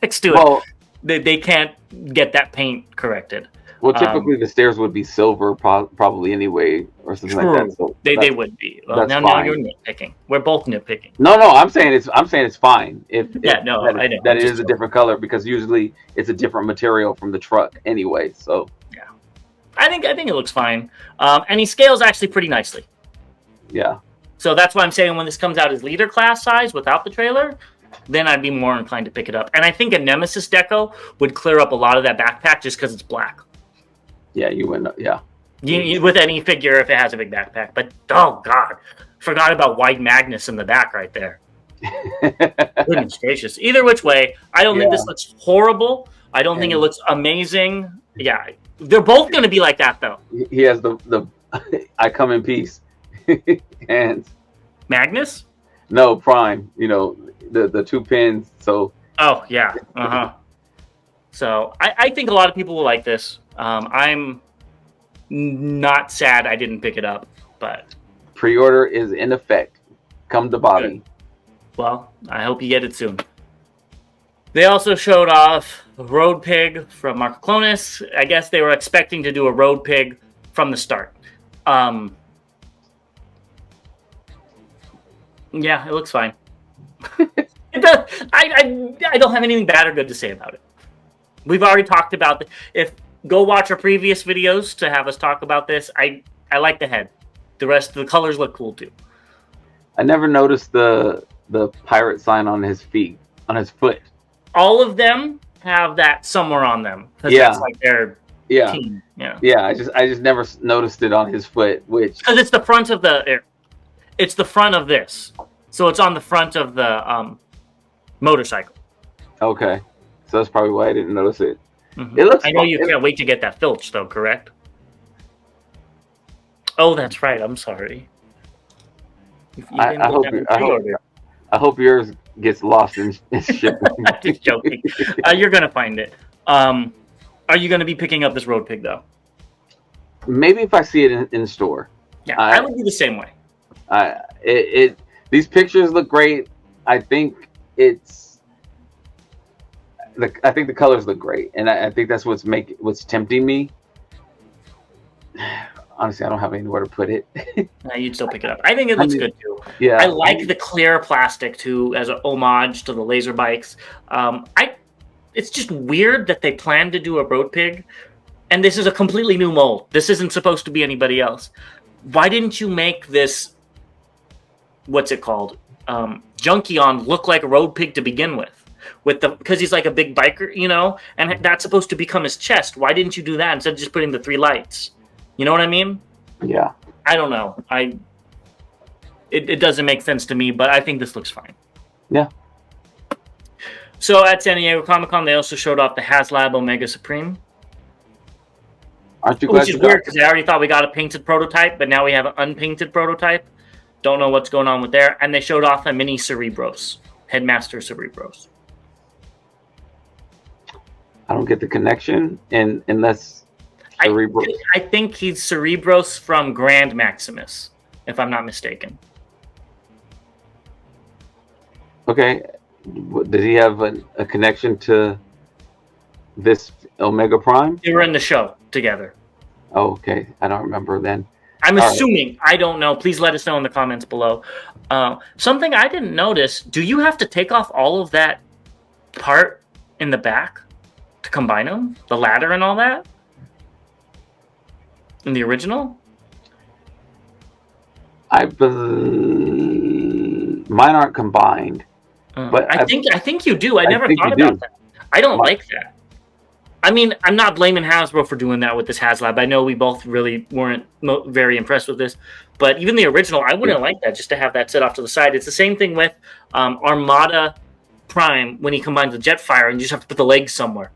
next to it. They can't get that paint corrected. Well, typically the stairs would be silver probably anyway, or something like that. So they would be. Well, now you're nitpicking. We're both nitpicking. No, I'm saying it's fine. I know that it is a different color, because usually it's a different material from the truck anyway. So yeah, I think it looks fine, and he scales actually pretty nicely. Yeah. So that's why I'm saying when this comes out as leader class size without the trailer, then I'd be more inclined to pick it up. And I think a Nemesis deco would clear up a lot of that backpack just because it's black. Yeah, you win. Yeah. With any figure if it has a big backpack. But, oh, God. Forgot about White Magnus in the back right there. Goodness gracious. Either which way, I don't think this looks horrible. I don't think it looks amazing. Yeah. They're both going to be like that, though. He has the I come in peace hands. Magnus? No, Prime. You know, the two pins. So. Oh, yeah. Uh-huh. So I think a lot of people will like this. I'm not sad I didn't pick it up, but pre-order is in effect. Come to Bobby. Good. Well, I hope you get it soon. They also showed off Road Pig from Marco Clonis. I guess they were expecting to do a Road Pig from the start. Yeah, it looks fine. It does. I don't have anything bad or good to say about it. We've already talked about go watch our previous videos to have us talk about this. I like the head. The rest of the colors look cool too. I never noticed the pirate sign on his foot. All of them have that somewhere on them. That's like their team. Yeah. I just never noticed it on his foot, because it's the front of it's the front of this, so it's on the front of the motorcycle. Okay. So that's probably why I didn't notice it. Mm-hmm. It looks. I know you can't wait to get that filch, though. Correct? Oh, that's right. I'm sorry. I hope yours gets lost in shipping. Just joking. You're gonna find it. Are you gonna be picking up this Road Pig though? Maybe if I see it in store. Yeah, I would be the same way. These pictures look great. I think the colors look great, and I think that's what's tempting me. Honestly, I don't have anywhere to put it. You'd still pick it up. I think it looks good too. Yeah, I like the clear plastic too, as an homage to the laser bikes. It's just weird that they plan to do a Road Pig, and this is a completely new mold. This isn't supposed to be anybody else. Why didn't you make this? What's it called? Junkion look like a Road Pig to begin with? Because he's like a big biker, you know, and that's supposed to become his chest. Why didn't you do that instead of just putting the 3 lights? You know what I mean? Yeah. I don't know. It doesn't make sense to me, but I think this looks fine. Yeah. So at San Diego Comic-Con, they also showed off the Haslab Omega Supreme. Aren't you glad? Which is weird because I already thought we got a painted prototype, but now we have an unpainted prototype. Don't know what's going on with there. And they showed off a mini Cerebros, Headmaster Cerebros. I don't get the connection, unless Cerebros. I think he's Cerebros from Grand Maximus, if I'm not mistaken. Okay. Did he have a connection to this Omega Prime? They were in the show together. Oh, okay. I don't remember then. I'm assuming. Right. I don't know. Please let us know in the comments below. Something I didn't notice. Do you have to take off all of that part in the back to combine them? The ladder and all that? In the original? I believe mine aren't combined. But I think you do. I never thought about that. I don't like that. I mean, I'm not blaming Hasbro for doing that with this Haslab. I know we both really weren't very impressed with this. But even the original, I wouldn't like that, just to have that set off to the side. It's the same thing with Armada Prime when he combines the Jetfire and you just have to put the legs somewhere.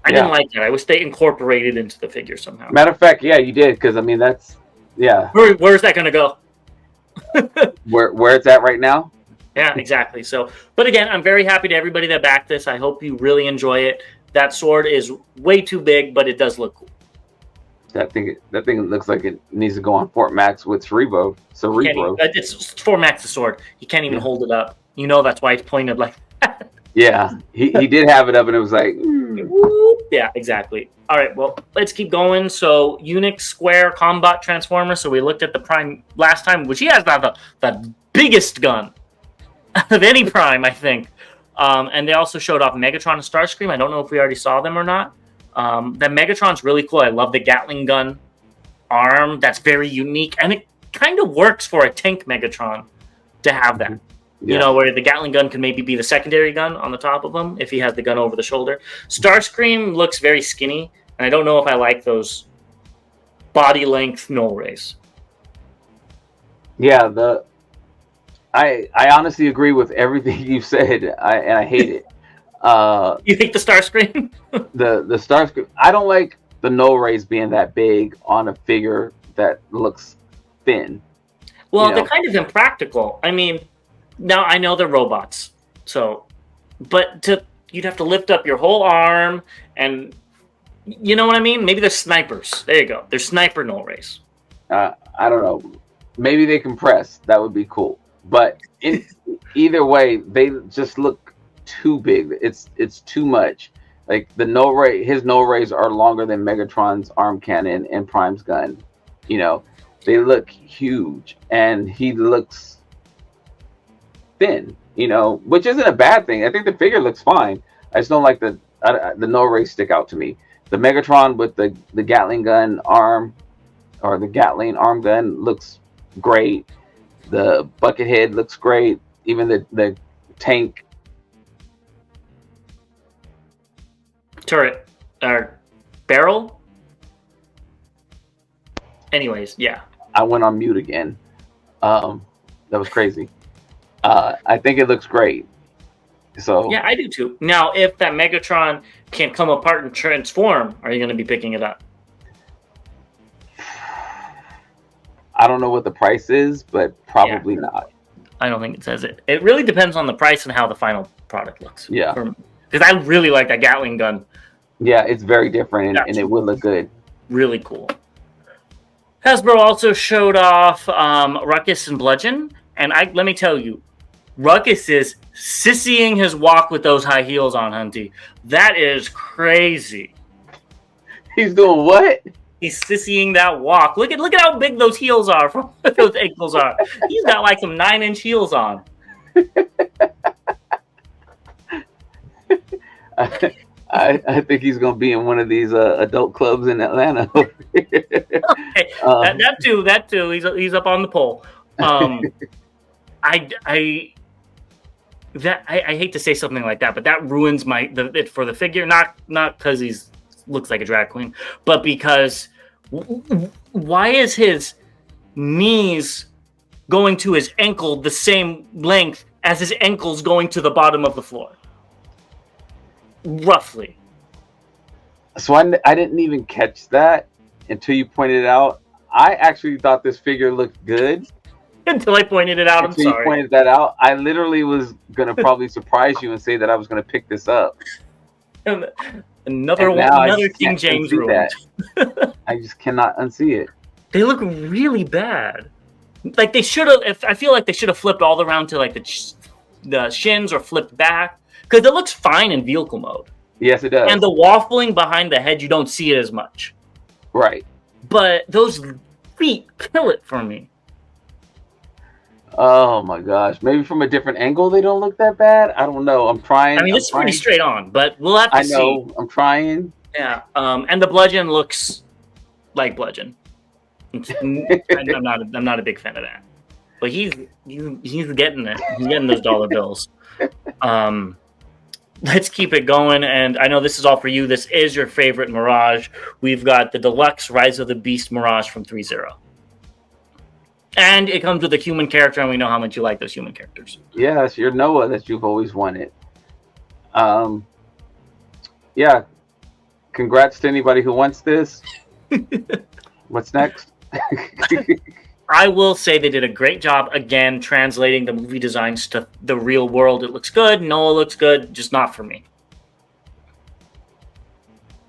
I didn't like that. I wish they incorporated into the figure somehow. Matter of fact, yeah, you did, because I mean that's Where's that going to go? where it's at right now. Yeah, exactly. So, but again, I'm very happy to everybody that backed this. I hope you really enjoy it. That sword is way too big, but it does look cool. That thing looks like it needs to go on Fort Max with Cerebro. It's Fort Max's sword. He can't even hold it up. You know that's why it's pointed like that. Yeah, he did have it up, and it was like, Yeah, exactly. All right, well, let's keep going. So, Unix Square Combat Transformer. So we looked at the Prime last time, which he has the biggest gun of any Prime, I think. And they also showed off Megatron and Starscream. I don't know if we already saw them or not. That Megatron's really cool. I love the Gatling gun arm. That's very unique, and it kind of works for a tank Megatron to have that. Yeah. You know, where the Gatling gun can maybe be the secondary gun on the top of him if he has the gun over the shoulder. Starscream looks very skinny, and I don't know if I like those body length null rays. Yeah, I honestly agree with everything you said, and I hate it. You hate the Starscream? the Starscream. I don't like the null rays being that big on a figure that looks thin. Well, they're kind of impractical. I mean, now I know they're robots, but you'd have to lift up your whole arm, and you know what I mean? Maybe they're snipers. There you go. They're sniper null rays. I don't know. Maybe they compress. That would be cool. But either way, they just look too big. It's too much. Like his null rays are longer than Megatron's arm cannon and Prime's gun. You know, they look huge, and he looks thin. You know, which isn't a bad thing. I think the figure looks fine. I just don't like the null rays stick out to me. The Megatron with the Gatling gun arm, or the Gatling arm gun, looks great. The Buckethead looks great. Even the tank turret or barrel. Anyways, yeah. I went on mute again. That was crazy. I think it looks great. So yeah, I do too. Now, if that Megatron can come apart and transform, are you going to be picking it up? I don't know what the price is, but probably not. I don't think it says it. It really depends on the price and how the final product looks. Yeah. Because I really like that Gatling gun. Yeah, it's very different, and it would look good. Really cool. Hasbro also showed off Ruckus and Bludgeon, and let me tell you, Ruckus is sissying his walk with those high heels on, Hunty. That is crazy. He's doing what? He's sissying that walk. Look at how big those heels are. Those ankles are. He's got like some 9-inch heels on. I think he's going to be in one of these adult clubs in Atlanta. Okay. That too. He's up on the pole. I hate to say something like that, but that ruins it for the figure. Not because he's looks like a drag queen, but because why is his knees going to his ankle the same length as his ankles going to the bottom of the floor? Roughly. So I didn't even catch that until you pointed it out. I actually thought this figure looked good. Until I pointed it out, I'm sorry. You pointed that out. I literally was going to probably surprise you and say that I was going to pick this up. Another King James ruined. I just cannot unsee it. They look really bad. Like they should have. I feel like they should have flipped all around to like the shins or flipped back, because it looks fine in vehicle mode. Yes, it does. And the waffling behind the head, you don't see it as much. Right. But those feet kill it for me. Oh my gosh! Maybe from a different angle they don't look that bad. I don't know. I'm trying. I mean, it's pretty straight on, but we'll have to see. I know. I'm trying. Yeah. And the Bludgeon looks like Bludgeon. I'm not a big fan of that. But he's getting it. He's getting those dollar bills. Let's keep it going. And I know this is all for you. This is your favorite Mirage. We've got the Deluxe Rise of the Beast Mirage from ThreeZero. And it comes with a human character, and we know how much you like those human characters. Yeah, it's your Noah that you've always wanted. Um, yeah. Congrats to anybody who wants this. What's next? I will say they did a great job again translating the movie designs to the real world. It looks good. Noah looks good, just not for me.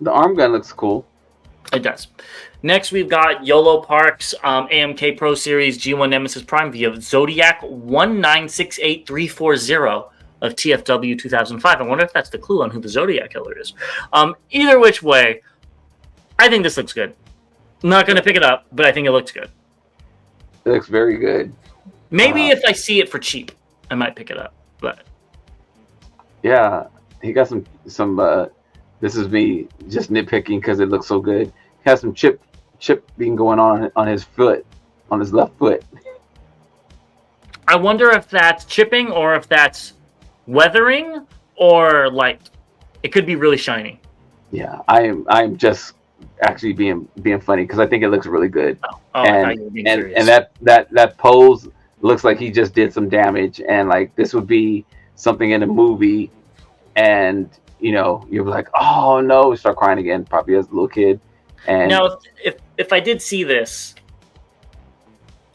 The arm gun looks cool. It does. Next, we've got YOLO Park's AMK Pro Series G1 Nemesis Prime via Zodiac 1968340 of TFW 2005. I wonder if that's the clue on who the Zodiac killer is. Either which way, I think this looks good. I'm not going to pick it up, but I think it looks good. It looks very good. Maybe if I see it for cheap, I might pick it up. But yeah, he got some. This is me just nitpicking because it looks so good. He has some chip being going on his foot, on his left foot. I wonder if that's chipping or if that's weathering or like it could be really shiny. Yeah, I'm just actually being funny because I think it looks really good. And that pose looks like he just did some damage, and like this would be something in a movie, and you're like, oh no, start crying again, probably as a little kid. And now, if I did see this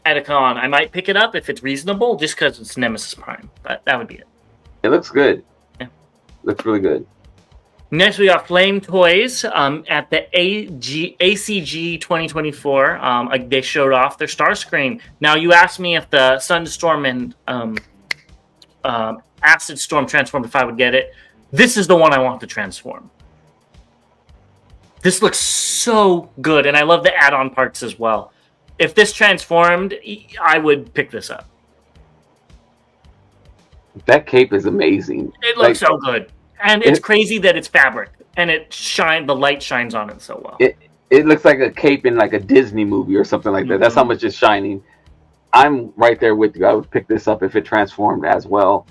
at a con, I might pick it up if it's reasonable, just because it's Nemesis Prime. But that would be it. It looks good. Yeah, looks really good. Next, we got Flame Toys at the ACG 2024. They showed off their Starscream. Now, you asked me if the Sunstorm and Acid Storm transformed, if I would get it. This is the one I want to transform. This looks so good, and I love the add-on parts as well. If this transformed, I would pick this up. That cape is amazing. It looks so good. And it's crazy that it's fabric, and the light shines on it so well. It looks like a cape in like a Disney movie or something like that. Mm-hmm. That's how much it's shining. I'm right there with you. I would pick this up if it transformed as well.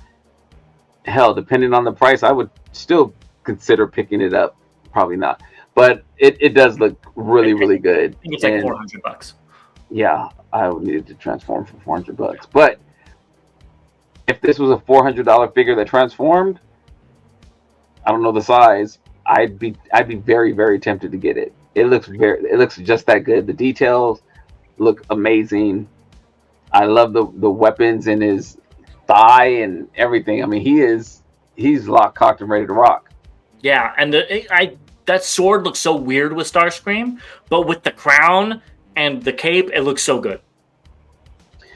Hell, depending on the price, I would still consider picking it up. Probably not. But it does look really, really good. I think it's like $400. Yeah, I would need it to transform for $400. But if this was a $400 figure that transformed, I don't know the size, I'd be very, very tempted to get it. It looks just that good. The details look amazing. I love the weapons in his thigh and everything. I mean, he's locked, cocked, and ready to rock. Yeah, and that sword looks so weird with Starscream, but with the crown and the cape, it looks so good.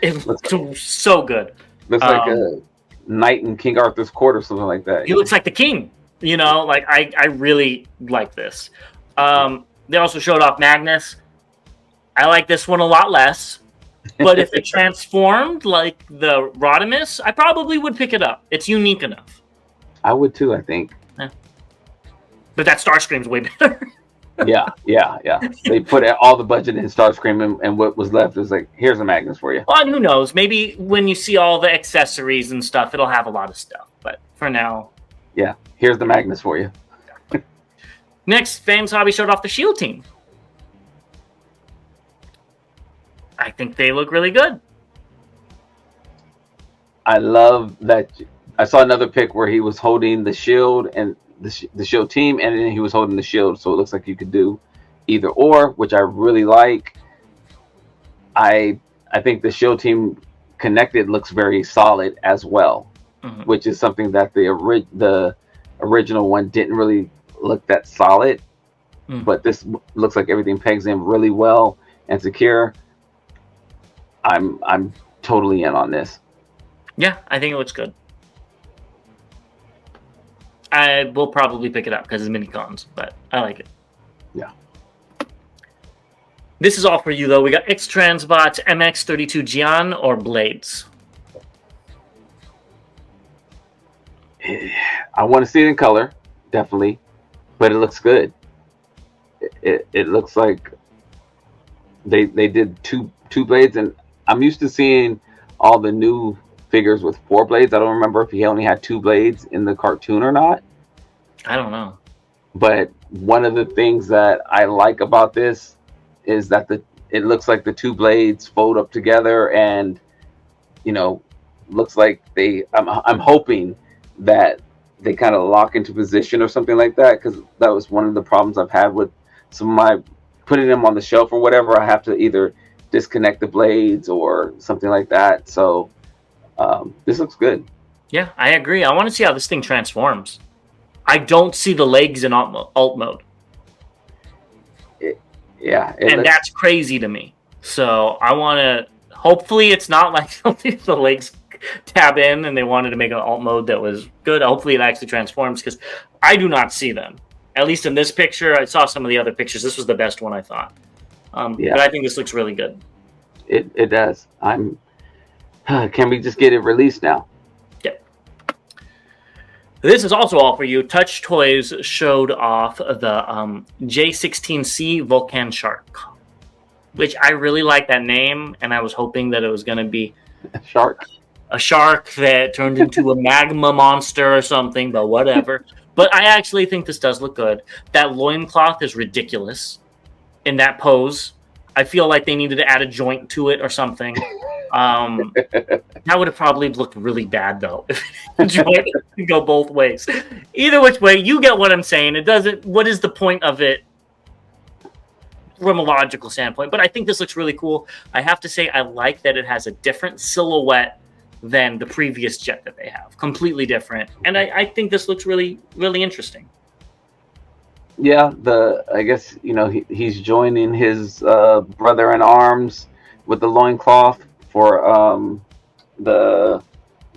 It looks so good. Looks like a knight in King Arthur's court or something like that. He looks like the king. Like I really like this. They also showed off Magnus. I like this one a lot less. But if it transformed like the Rodimus, I probably would pick it up. It's unique enough. I would too, I think. Yeah. But that Starscream's way better. Yeah. They put all the budget in Starscream, and what was left is like, here's a Magnus for you. Well, and who knows? Maybe when you see all the accessories and stuff, it'll have a lot of stuff. But for now... Yeah, here's the Magnus for you. Next, Fans Hobby showed off the Shield team. I think they look really good. I love that. I saw another pic where he was holding the Shield and the Shield team, and then he was holding the Shield, so it looks like you could do either or, which I really like. I think the Shield team connected looks very solid as well. Mm-hmm. Which is something that the original one didn't really look that solid, but this looks like everything pegs in really well and secure. I'm totally in on this. Yeah, I think it looks good. I will probably pick it up because it's mini cons, but I like it. Yeah. This is all for you though. We got X-Transbots, MX-32 Gian, or Blades. I want to see it in color, definitely, but it looks good. It looks like they did two blades, and I'm used to seeing all the new figures with 4 blades. I don't remember if he only had 2 blades in the cartoon or not. I don't know. But one of the things that I like about this is that it looks like the 2 blades fold up together, and looks like I'm hoping that they kind of lock into position or something like that, because that was one of the problems I've had with some of my putting them on the shelf or whatever. I have to either disconnect the blades or something like that. So this looks good. Yeah, I agree. I want to see how this thing transforms. I don't see the legs in alt mode. That's crazy to me. So I want to. Hopefully, it's not like the legs tab in and they wanted to make an alt mode that was good. Hopefully, it actually transforms, because I do not see them. At least in this picture, I saw some of the other pictures. This was the best one, I thought. But I think this looks really good. It does. Can we just get it released now? Yep. This is also all for you. Touch Toys showed off the J16C Volcan Shark, which I really like that name, and I was hoping that it was going to be a shark that turned into a magma monster or something, but whatever. But I actually think this does look good. That loincloth is ridiculous in that pose. I feel like they needed to add a joint to it or something. That would have probably looked really bad, though. Joint could go both ways. Either which way, you get what I'm saying. It doesn't. What is the point of it from a logical standpoint? But I think this looks really cool. I have to say, I like that it has a different silhouette than the previous jet that they have. Completely different. And I think this looks really, really interesting. Yeah, I guess, he's joining his brother in arms with the loincloth for the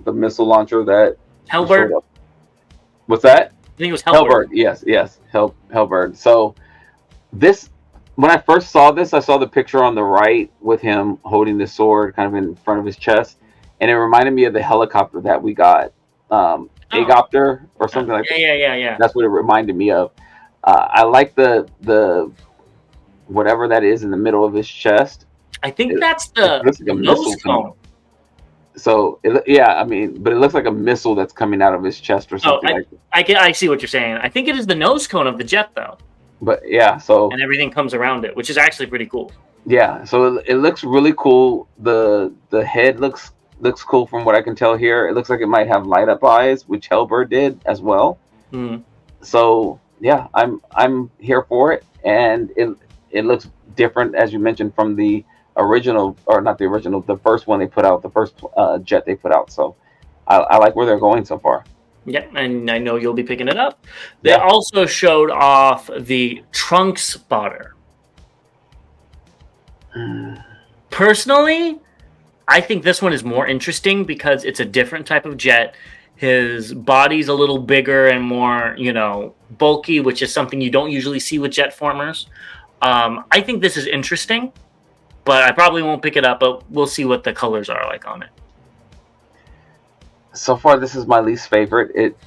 missile launcher that Hellbird. What's that? I think it was Hellbird. Yes, Hellbird. So when I first saw this, I saw the picture on the right with him holding the sword kind of in front of his chest, and it reminded me of the helicopter that we got, Agopter or something like that. Yeah. That's what it reminded me of. I like the whatever that is in the middle of his chest. I think that's the nose cone. So but it looks like a missile that's coming out of his chest or something. I see what you're saying. I think it is the nose cone of the jet, though. But yeah, so and everything comes around it, which is actually pretty cool. Yeah, so it looks really cool. The head looks cool from what I can tell here. It looks like it might have light up eyes, which Hellbird did as well. Mm. So yeah, I'm here for it, and it looks different, as you mentioned, from the original, or not the original, the first one they put out, the first jet they put out. So I like where they're going so far. Yeah, and I know you'll be picking it up. They also showed off the trunk spotter. Personally, I think this one is more interesting because it's a different type of jet. His body's a little bigger and more, bulky, which is something you don't usually see with jet formers. I think this is interesting, but I probably won't pick it up, but we'll see what the colors are like on it. So far, this is my least favorite. It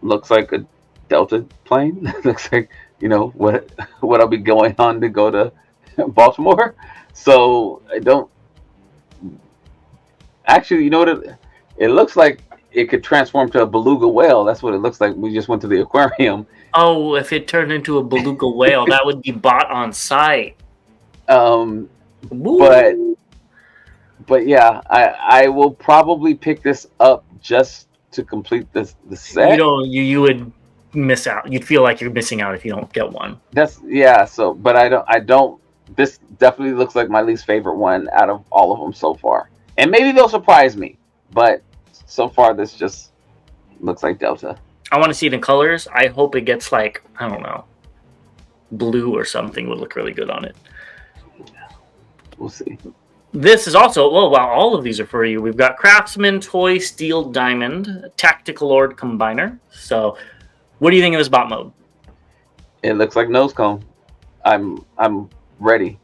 looks like a Delta plane. It looks like, what I'll be going on to go to Baltimore. So I don't... Actually, you know what? It looks like it could transform to a beluga whale. That's what it looks like. We just went to the aquarium. Oh, if it turned into a beluga whale, that would be bought on site. But yeah, I will probably pick this up just to complete the set. You would miss out. You'd feel like you're missing out if you don't get one. So, but I don't. This definitely looks like my least favorite one out of all of them so far. And maybe they'll surprise me, but so far this just looks like Delta. I want to see it in colors. I hope it gets like, I don't know, blue or something would look really good on it. We'll see. This is also, all of these are for you. We've got Craftsman Toy Steel Diamond Tactical Lord Combiner. So, what do you think of this bot mode? It looks like nose cone. I'm ready.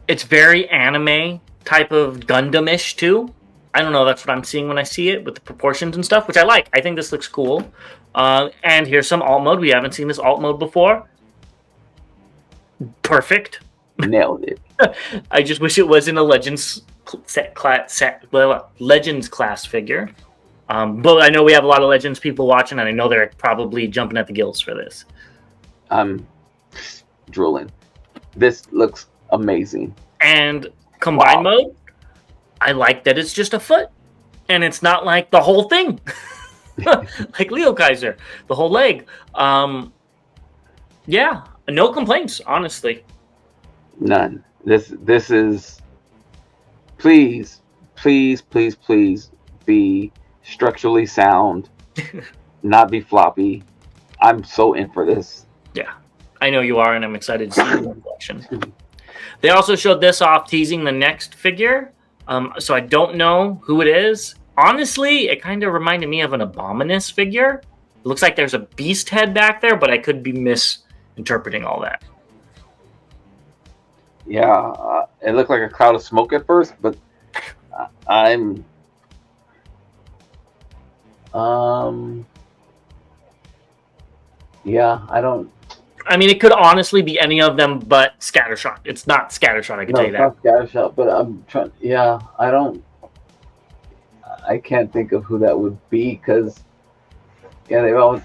It's very anime type of Gundam-ish too. I don't know. That's what I'm seeing when I see it with the proportions and stuff, which I like. I think this looks cool. And here's some alt mode. We haven't seen this alt mode before. Perfect. Nailed it. I just wish it was in a Legends class figure. But I know we have a lot of Legends people watching, and I know they're probably jumping at the gills for this. I'm drooling. This looks amazing. And combine mode, I like that it's just a foot, and it's not like the whole thing. like Leo Kaiser, the whole leg. Yeah, no complaints, honestly. None. This is, please, please, please, please be structurally sound, not be floppy. I'm so in for this. Yeah, I know you are, and I'm excited to see the collection. They also showed this off, teasing the next figure. So I don't know who it is. Honestly, it kind of reminded me of an Abominus figure. It looks like there's a beast head back there, but I could be misinterpreting all that. Yeah, it looked like a cloud of smoke at first, but I'm yeah, I don't. I mean, it could honestly be any of them, but Scattershot. It's not Scattershot, I can tell you that. It's not Scattershot, but I'm trying. Yeah, I don't. I can't think of who that would be because, yeah, they always.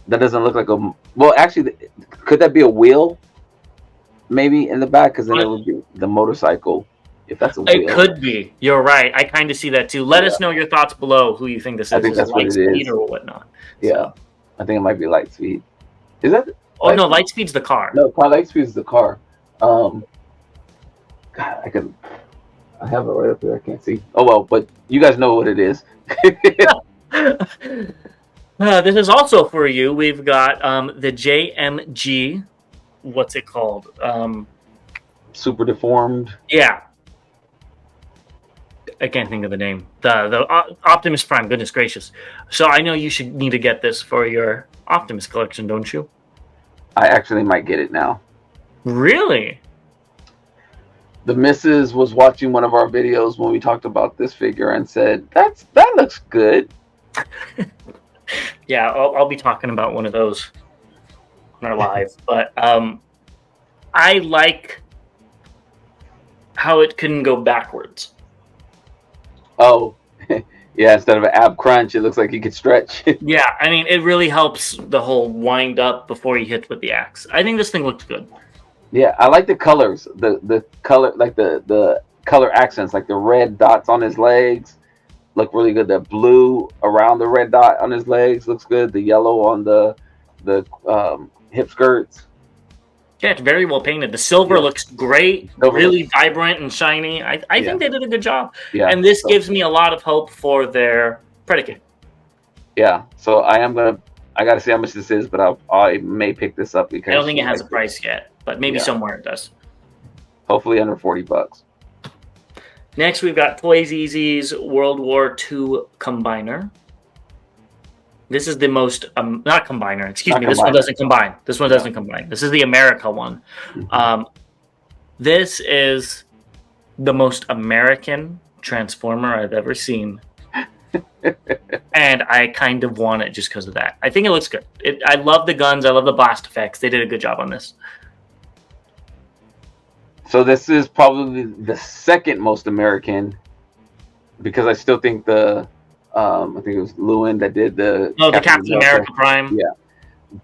That doesn't look like a. Well, actually, could that be a wheel? Maybe in the back, because then it would be the motorcycle. If that's a wheel, it could be. You're right. I kind of see that too. Let us know your thoughts below. Who you think this is? I think that's what it is, or whatnot. Yeah, So. I think it might be Lightspeed. Is that? Oh no, Lightspeed's the car. No, Lightspeed is the car. God, I have it right up there. I can't see. Oh well, but you guys know what it is. This is also for you. We've got the JMG. What's it called? Super deformed. Yeah. I can't think of the name. The Optimus Prime. Goodness gracious! So I know you should need to get this for your Optimus collection, don't you? I actually might get it now. Really? The missus was watching one of our videos when we talked about this figure and said, that looks good. Yeah, I'll be talking about one of those on our live. But I like how it can go backwards. Oh, yeah, instead of an ab crunch, it looks like he could stretch. Yeah, I mean, it really helps the whole wind up before he hits with the axe. I think this thing looks good. Yeah, I like the colors. The color, like the color accents, like the red dots on his legs look really good. The blue around the red dot on his legs looks good. The yellow on the hip skirts. Yeah, it's very well painted. The silver looks great, really vibrant and shiny. I think they did a good job. Yeah, and this gives me a lot of hope for their predicate. Yeah, so I got to see how much this is, but I may pick this up because I don't think it has a price yet, but maybe somewhere it does. Hopefully under $40. Next, we've got ThreeZero's World War II Combiner. This is the most, not combiner, excuse me. This one doesn't combine. This one doesn't combine. This is the America one. This is the most American Transformer I've ever seen. And I kind of want it just because of that. I think it looks good. I love the guns. I love the blast effects. They did a good job on this. So this is probably the second most American because I still think I think it was Lewin that did the Captain America Prime. Yeah,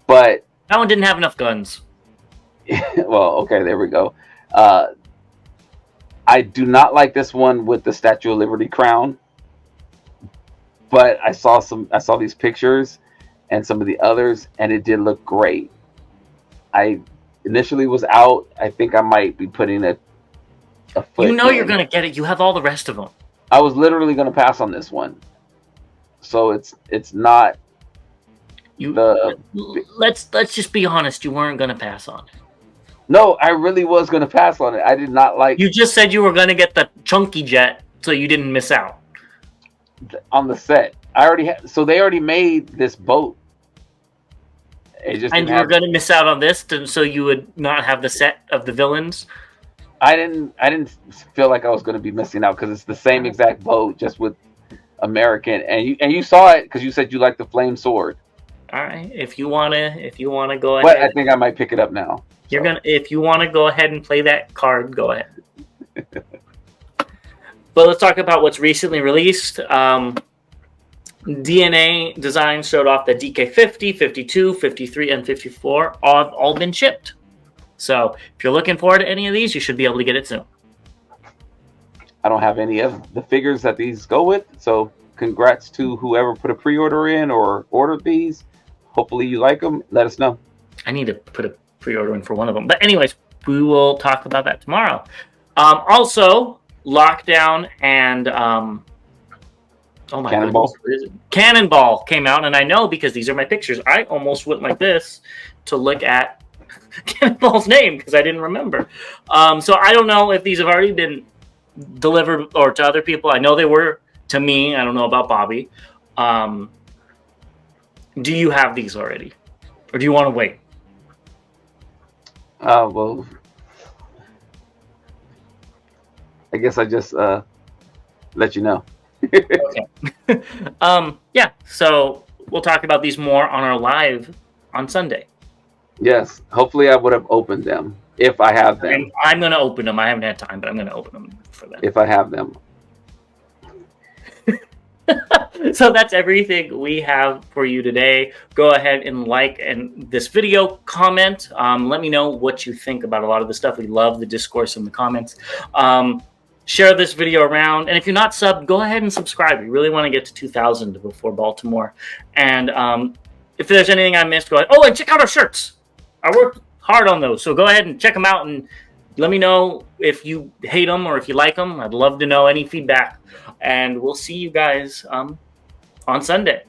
but that one didn't have enough guns. Well, okay, there we go. I do not like this one with the Statue of Liberty crown, but I saw these pictures and some of the others, and it did look great. I initially was out. I think I might be putting a foot. You know, you're gonna get it. You have all the rest of them. I was literally gonna pass on this one. So it's not let's just be honest, you weren't gonna pass on it. No, I really was gonna pass on it. I did not like. You just said you were gonna get the chunky jet, so you didn't miss out on the set. I already had, so they already made this boat. And you were gonna miss out on this, so you would not have the set of the villains. I didn't feel like I was gonna be missing out because it's the same exact boat, just with American, and you saw it because you said you like the flame sword. All right, if you wanna go ahead. But I think I might pick it up now. If you wanna go ahead and play that card, go ahead. But let's talk about what's recently released. DNA Design showed off that DK50, 52, 53, and 54 have all been shipped. So if you're looking forward to any of these, you should be able to get it soon. I don't have any of the figures that these go with, so congrats to whoever put a pre-order in or ordered these. Hopefully you like them. Let us know. I need to put a pre-order in for one of them. But anyways, we will talk about that tomorrow. Also, Lockdown and oh my Cannonball. goodness, Cannonball came out, and I know because these are my pictures. I almost went like this to look at Cannonball's name because I didn't remember. So I don't know if these have already been delivered or to other people. I know they were to me. I don't know about Bobby. Do you have these already, or do you want to wait? Well, I guess I just let you know. Okay. Yeah. So we'll talk about these more on our live on Sunday. Yes. Hopefully I would have opened them if I have them. And I'm going to open them. I haven't had time, but I'm going to open them for them. If I have them. So that's everything we have for you today. Go ahead and like this video, comment. Let me know what you think about a lot of the stuff. We love the discourse in the comments. Share this video around. And if you're not subbed, go ahead and subscribe. We really want to get to 2,000 before Baltimore. And if there's anything I missed, go ahead. Oh, and check out our shirts. I worked hard on those. So go ahead and check them out and let me know if you hate them or if you like them. I'd love to know any feedback. And we'll see you guys on Sunday.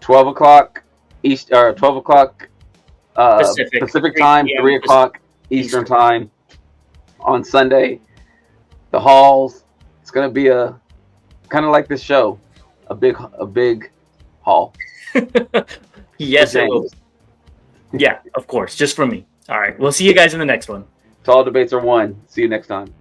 12 o'clock East, or 12 o'clock Pacific time, 3 o'clock Eastern time on Sunday. The halls. It's gonna be a kind of like this show, a big hall. Yes, it will. Yeah, of course, just for me. All right, we'll see you guys in the next one. Tall debates are won. See you next time.